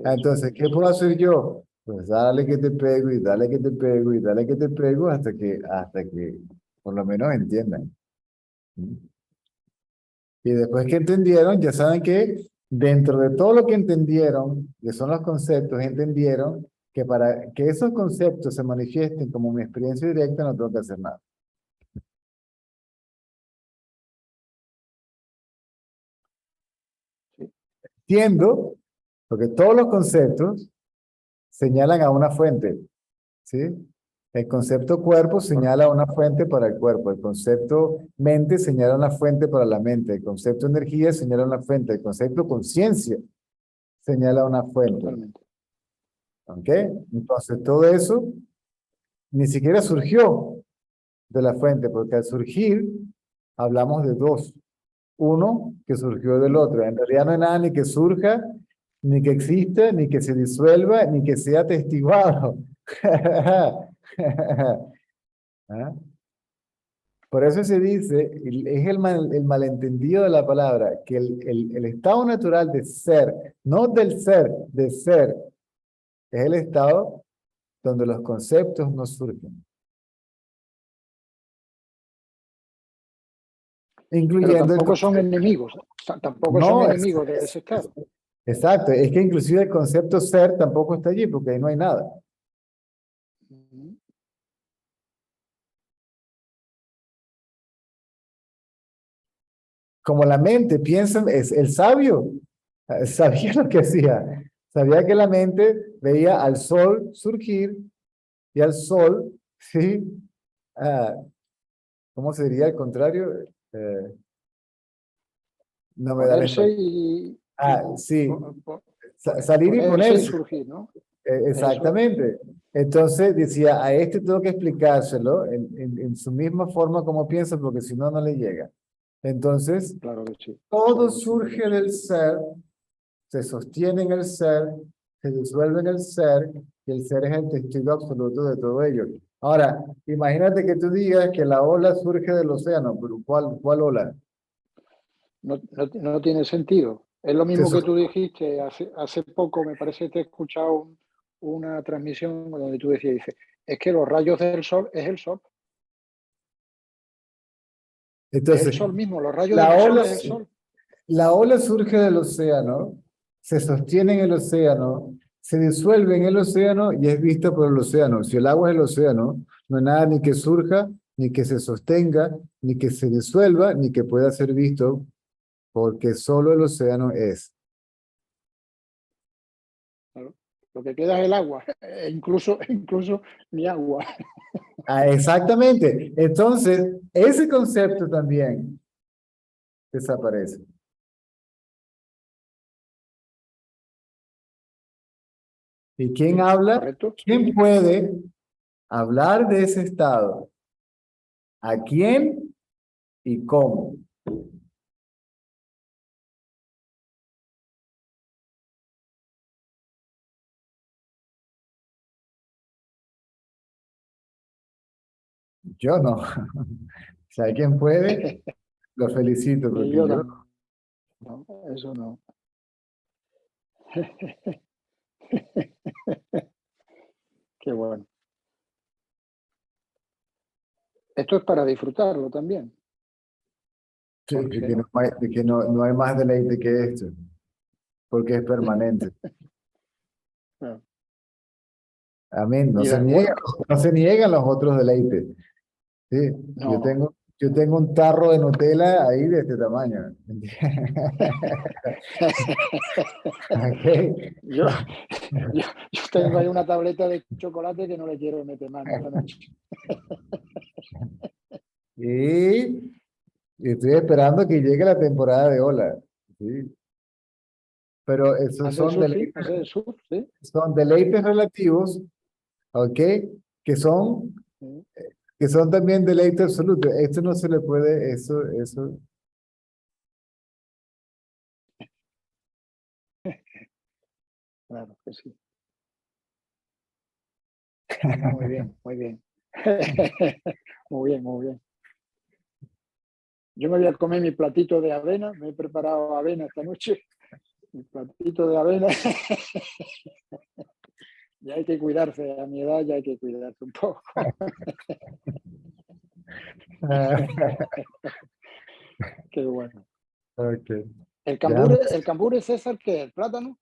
Entonces, ¿qué puedo hacer yo? Pues dale que te pego y dale que te pego y dale que te pego hasta que por lo menos entiendan. Y después que entendieron, ya saben que dentro de todo lo que entendieron, que son los conceptos, entendieron que para que esos conceptos se manifiesten como mi experiencia directa, no tengo que hacer nada. Sí. Entiendo, porque todos los conceptos señalan a una fuente, ¿sí? El concepto cuerpo señala una fuente para el cuerpo, el concepto mente señala una fuente para la mente, el concepto energía señala una fuente, el concepto conciencia señala una fuente. Totalmente. ¿Ok? Entonces todo eso ni siquiera surgió de la fuente, porque al surgir hablamos de dos. Uno que surgió del otro. En realidad no hay nada ni que surja, ni que exista, ni que se disuelva, ni que sea atestiguado. ¿Ah? Por eso se dice, es el malentendido de la palabra, que el estado natural de ser, no del ser, de ser, es el estado donde los conceptos no surgen. Pero Incluyendo el tampoco son concepto. enemigos. Tampoco son No, enemigos de ese estado. exacto, es que inclusive el concepto ser tampoco está allí, porque ahí no hay nada. Ujú. Como la mente piensa, es el sabio, sabía lo que hacía, sabía que la mente veía al sol surgir y al sol, ¿sí? Ah, ¿cómo se diría al contrario? No me da la Ponerse impresión. Ah, sí, po- po- salir y ponerse y ponerse. surgir, ¿no? Eso, Exactamente. Entonces decía, a este tengo que explicárselo en su misma forma como piensa, porque si no, no le llega. Entonces, claro que sí. todo Claro que sí. surge del ser, se sostiene en el ser, se disuelve en el ser, y el ser es el testigo absoluto de todo ello. Ahora, imagínate que tú digas que la ola surge del océano, pero ¿cuál ola? No tiene sentido. Es lo Se mismo que sos- tú dijiste hace poco, me parece que te he escuchado una transmisión donde tú decías, dice, es que los rayos del sol es el sol. Es el Entonces, sol mismo, los rayos la del sol ola, es el sol. la ola surge del océano, se sostiene en el océano, se disuelve en el océano y es vista por el océano. Si el agua es el océano, no hay nada ni que surja, ni que se sostenga, ni que se disuelva, ni que pueda ser visto, porque solo el océano es. Claro. Lo que queda es el agua, incluso ni agua. Ah, exactamente. Entonces, ese concepto también desaparece. ¿Y quién habla? ¿Correcto? ¿Quién puede hablar de ese estado? ¿A quién y cómo? Yo no. Si alguien puede, lo felicito, Ni porque yo yo, tampoco. No, eso no. Qué bueno. Esto es para disfrutarlo también, sí, ¿por qué que no no? hay, que no hay más deleite que esto, porque es permanente. Claro. Amén. Y bueno, No se niegan los otros deleites. Sí, no, yo tengo un tarro de Nutella ahí de este tamaño. Ok. yo, yo tengo ahí una tableta de chocolate que no le quiero meter mano esta noche. Y estoy esperando que llegue la temporada de ola. ¿Sí? Pero esos Hacer el surf, sí. son deleites relativos, ¿ok? Que son, Sí. que son también deleites absolutos. Esto no se le puede, eso claro que sí. Muy bien, muy bien. Muy bien, muy bien. Yo me voy a comer mi platito de avena, me he preparado avena esta noche, mi platito de avena. Ya hay que cuidarse, a mi edad ya hay que cuidarse un poco. Qué bueno. Ok. El Déjame. cambur es César, ¿qué? ¿El plátano?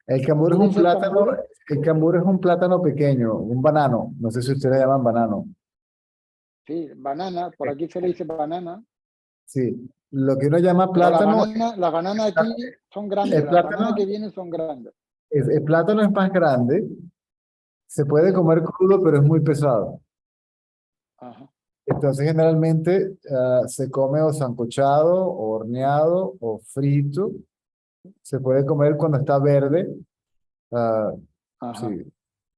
El cambur es ¿Tú un dices plátano, cambur? el cambur es un plátano pequeño, un banano. No sé si ustedes le llaman banano. Sí, banana, por aquí se le dice banana, Sí, lo que uno llama pero plátano, las bananas aquí son grandes, el las bananas plátano, que vienen son grandes. el plátano es más grande, se puede comer crudo, pero es muy pesado. Ajá, Entonces, generalmente se come o sancochado, o horneado, o frito. Se puede comer cuando está verde. ah, ajá. sí,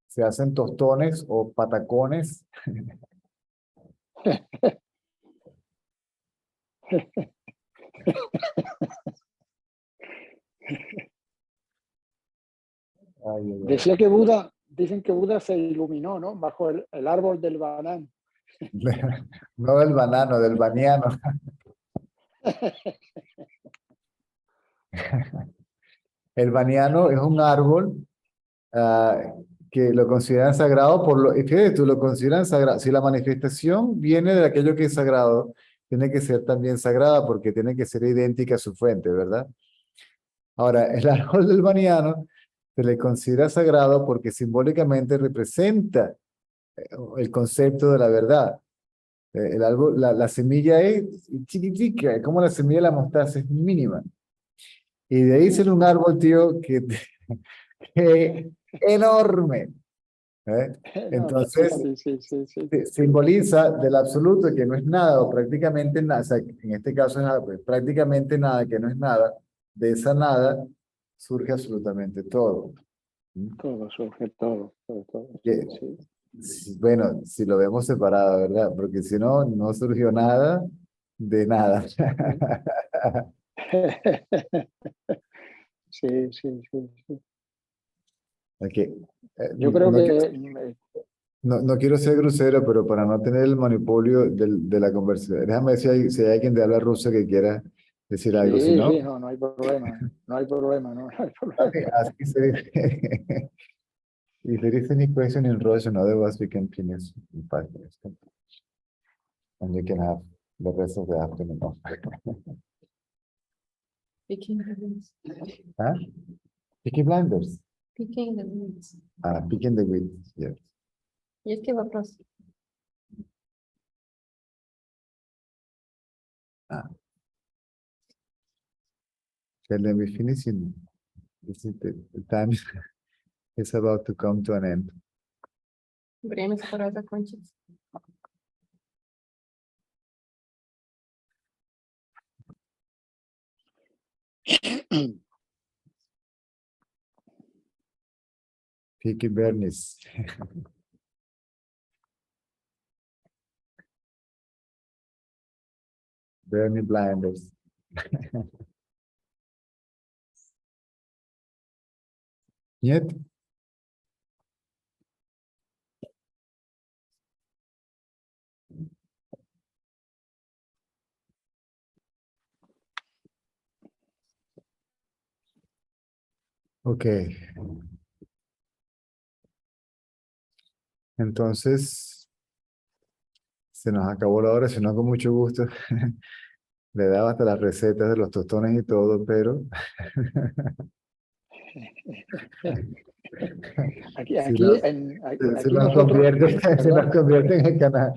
se hacen tostones o patacones. Ay, ay, ay. Decía que Buda, dicen que Buda se iluminó, ¿no? Bajo el árbol del banano. No del banano, del baniano. El baniano es un árbol ah, que lo consideran sagrado y fíjate, tú lo consideran sagrado. Si la manifestación viene de aquello que es sagrado, tiene que ser también sagrada porque tiene que ser idéntica a su fuente, ¿verdad? Ahora, el árbol del baniano se le considera sagrado porque simbólicamente representa el concepto de la verdad. El árbol, la semilla es chiquitica, es como la semilla de la mostaza, es mínima. Y de ahí sale un árbol, tío, que enorme. ¿Eh? No, Entonces, sí, sí, sí, sí. simboliza del absoluto que no es nada o prácticamente nada, o sea, en este caso es pues, prácticamente nada, que no es nada, de esa nada surge absolutamente todo. ¿Mm? Todo surge, todo, Que, sí, sí. bueno, si lo vemos separado, ¿verdad? Porque si no, no surgió nada de nada. Sí, sí, sí, sí. Ok. Yo creo No, que no quiero ser grosero, pero para no tener el monopolio de la conversación, déjame ver si hay alguien de habla rusa que quiera decir algo. Si sí, no, sí, no, no hay problema, no hay problema, no, no hay problema. okay, así se dice. If there is any question in Russian, otherwise we can finish in 5 minutes. And you can have the rest of the afternoon off. Picking the weeds. Huh? Peaky Blinders. Picking the weeds. Picking the weeds, yes. Есть ли вопрос? Then we finish in, the time is about to come to an end. Время скоро закончится. Peaky Bernice. Bernie Blinders. Yet, ok. Entonces, se nos acabó la hora, si no con mucho gusto. Le daba hasta las recetas de los tostones y todo, pero aquí, si aquí, nos, si aquí nos nosotros, convierte, si nos perdón, convierte en el canal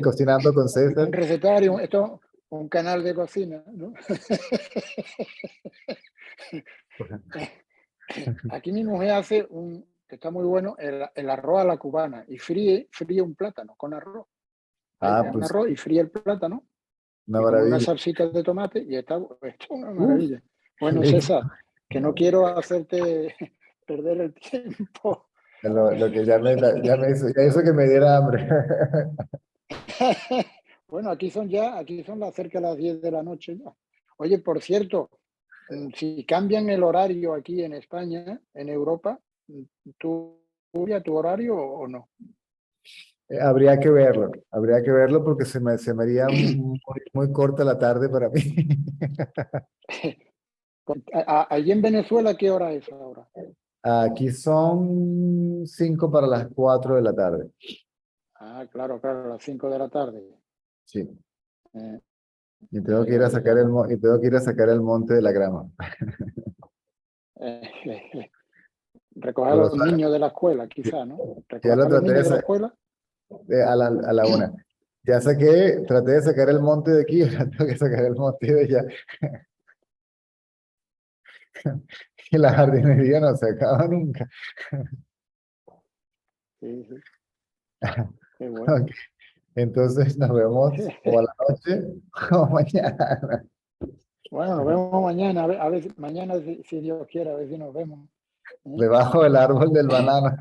Cocinando con César. un recetario, esto, un canal de cocina, ¿no? Aquí mi mujer hace que está muy bueno, el arroz a la cubana y fríe un plátano con arroz. Un Pues arroz y fríe el plátano una y con una maravilla. salsita de tomate y está una Uf, maravilla. Bueno, listo. César, que no quiero hacerte perder el tiempo. Lo que ya hizo que me diera hambre. Bueno, aquí son cerca de las 10 de la noche ya. Oye, por cierto, Si cambian el horario aquí en España, en Europa, ¿tú cambias tu horario o no? Habría que verlo porque se me haría muy corta la tarde para mí. Allí en Venezuela, ¿qué hora es ahora? Aquí son 5 para las 4 de la tarde. Ah, claro, claro, a las 5 de la tarde. Sí. Eh, Y tengo que ir a sacar y tengo que ir a sacar el monte de la grama. recoger a Pero, los niños de la escuela, quizá, ¿no? ya Recoger lo a los traté de niños de la escuela. a la 1. Ya saqué, traté de sacar el monte de aquí, ahora tengo que sacar el monte de allá. Y la jardinería no se acaba nunca. Sí, sí. Qué bueno. Ok. Entonces nos vemos o a la noche o mañana. Bueno, nos vemos mañana, a ver mañana, si Dios quiere, a ver si nos vemos. Debajo del árbol del banano.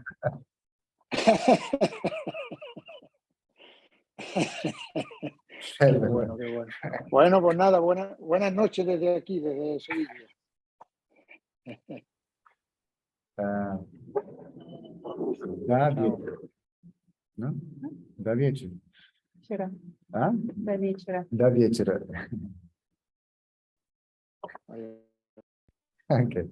Qué bueno, qué bueno. Bueno, pues nada, buenas noches desde aquí, desde Sevilla. Ah, da wieczór. No? Da wieczór. Sure. Ah? Very sure. Da wieczór. Oye, Okay.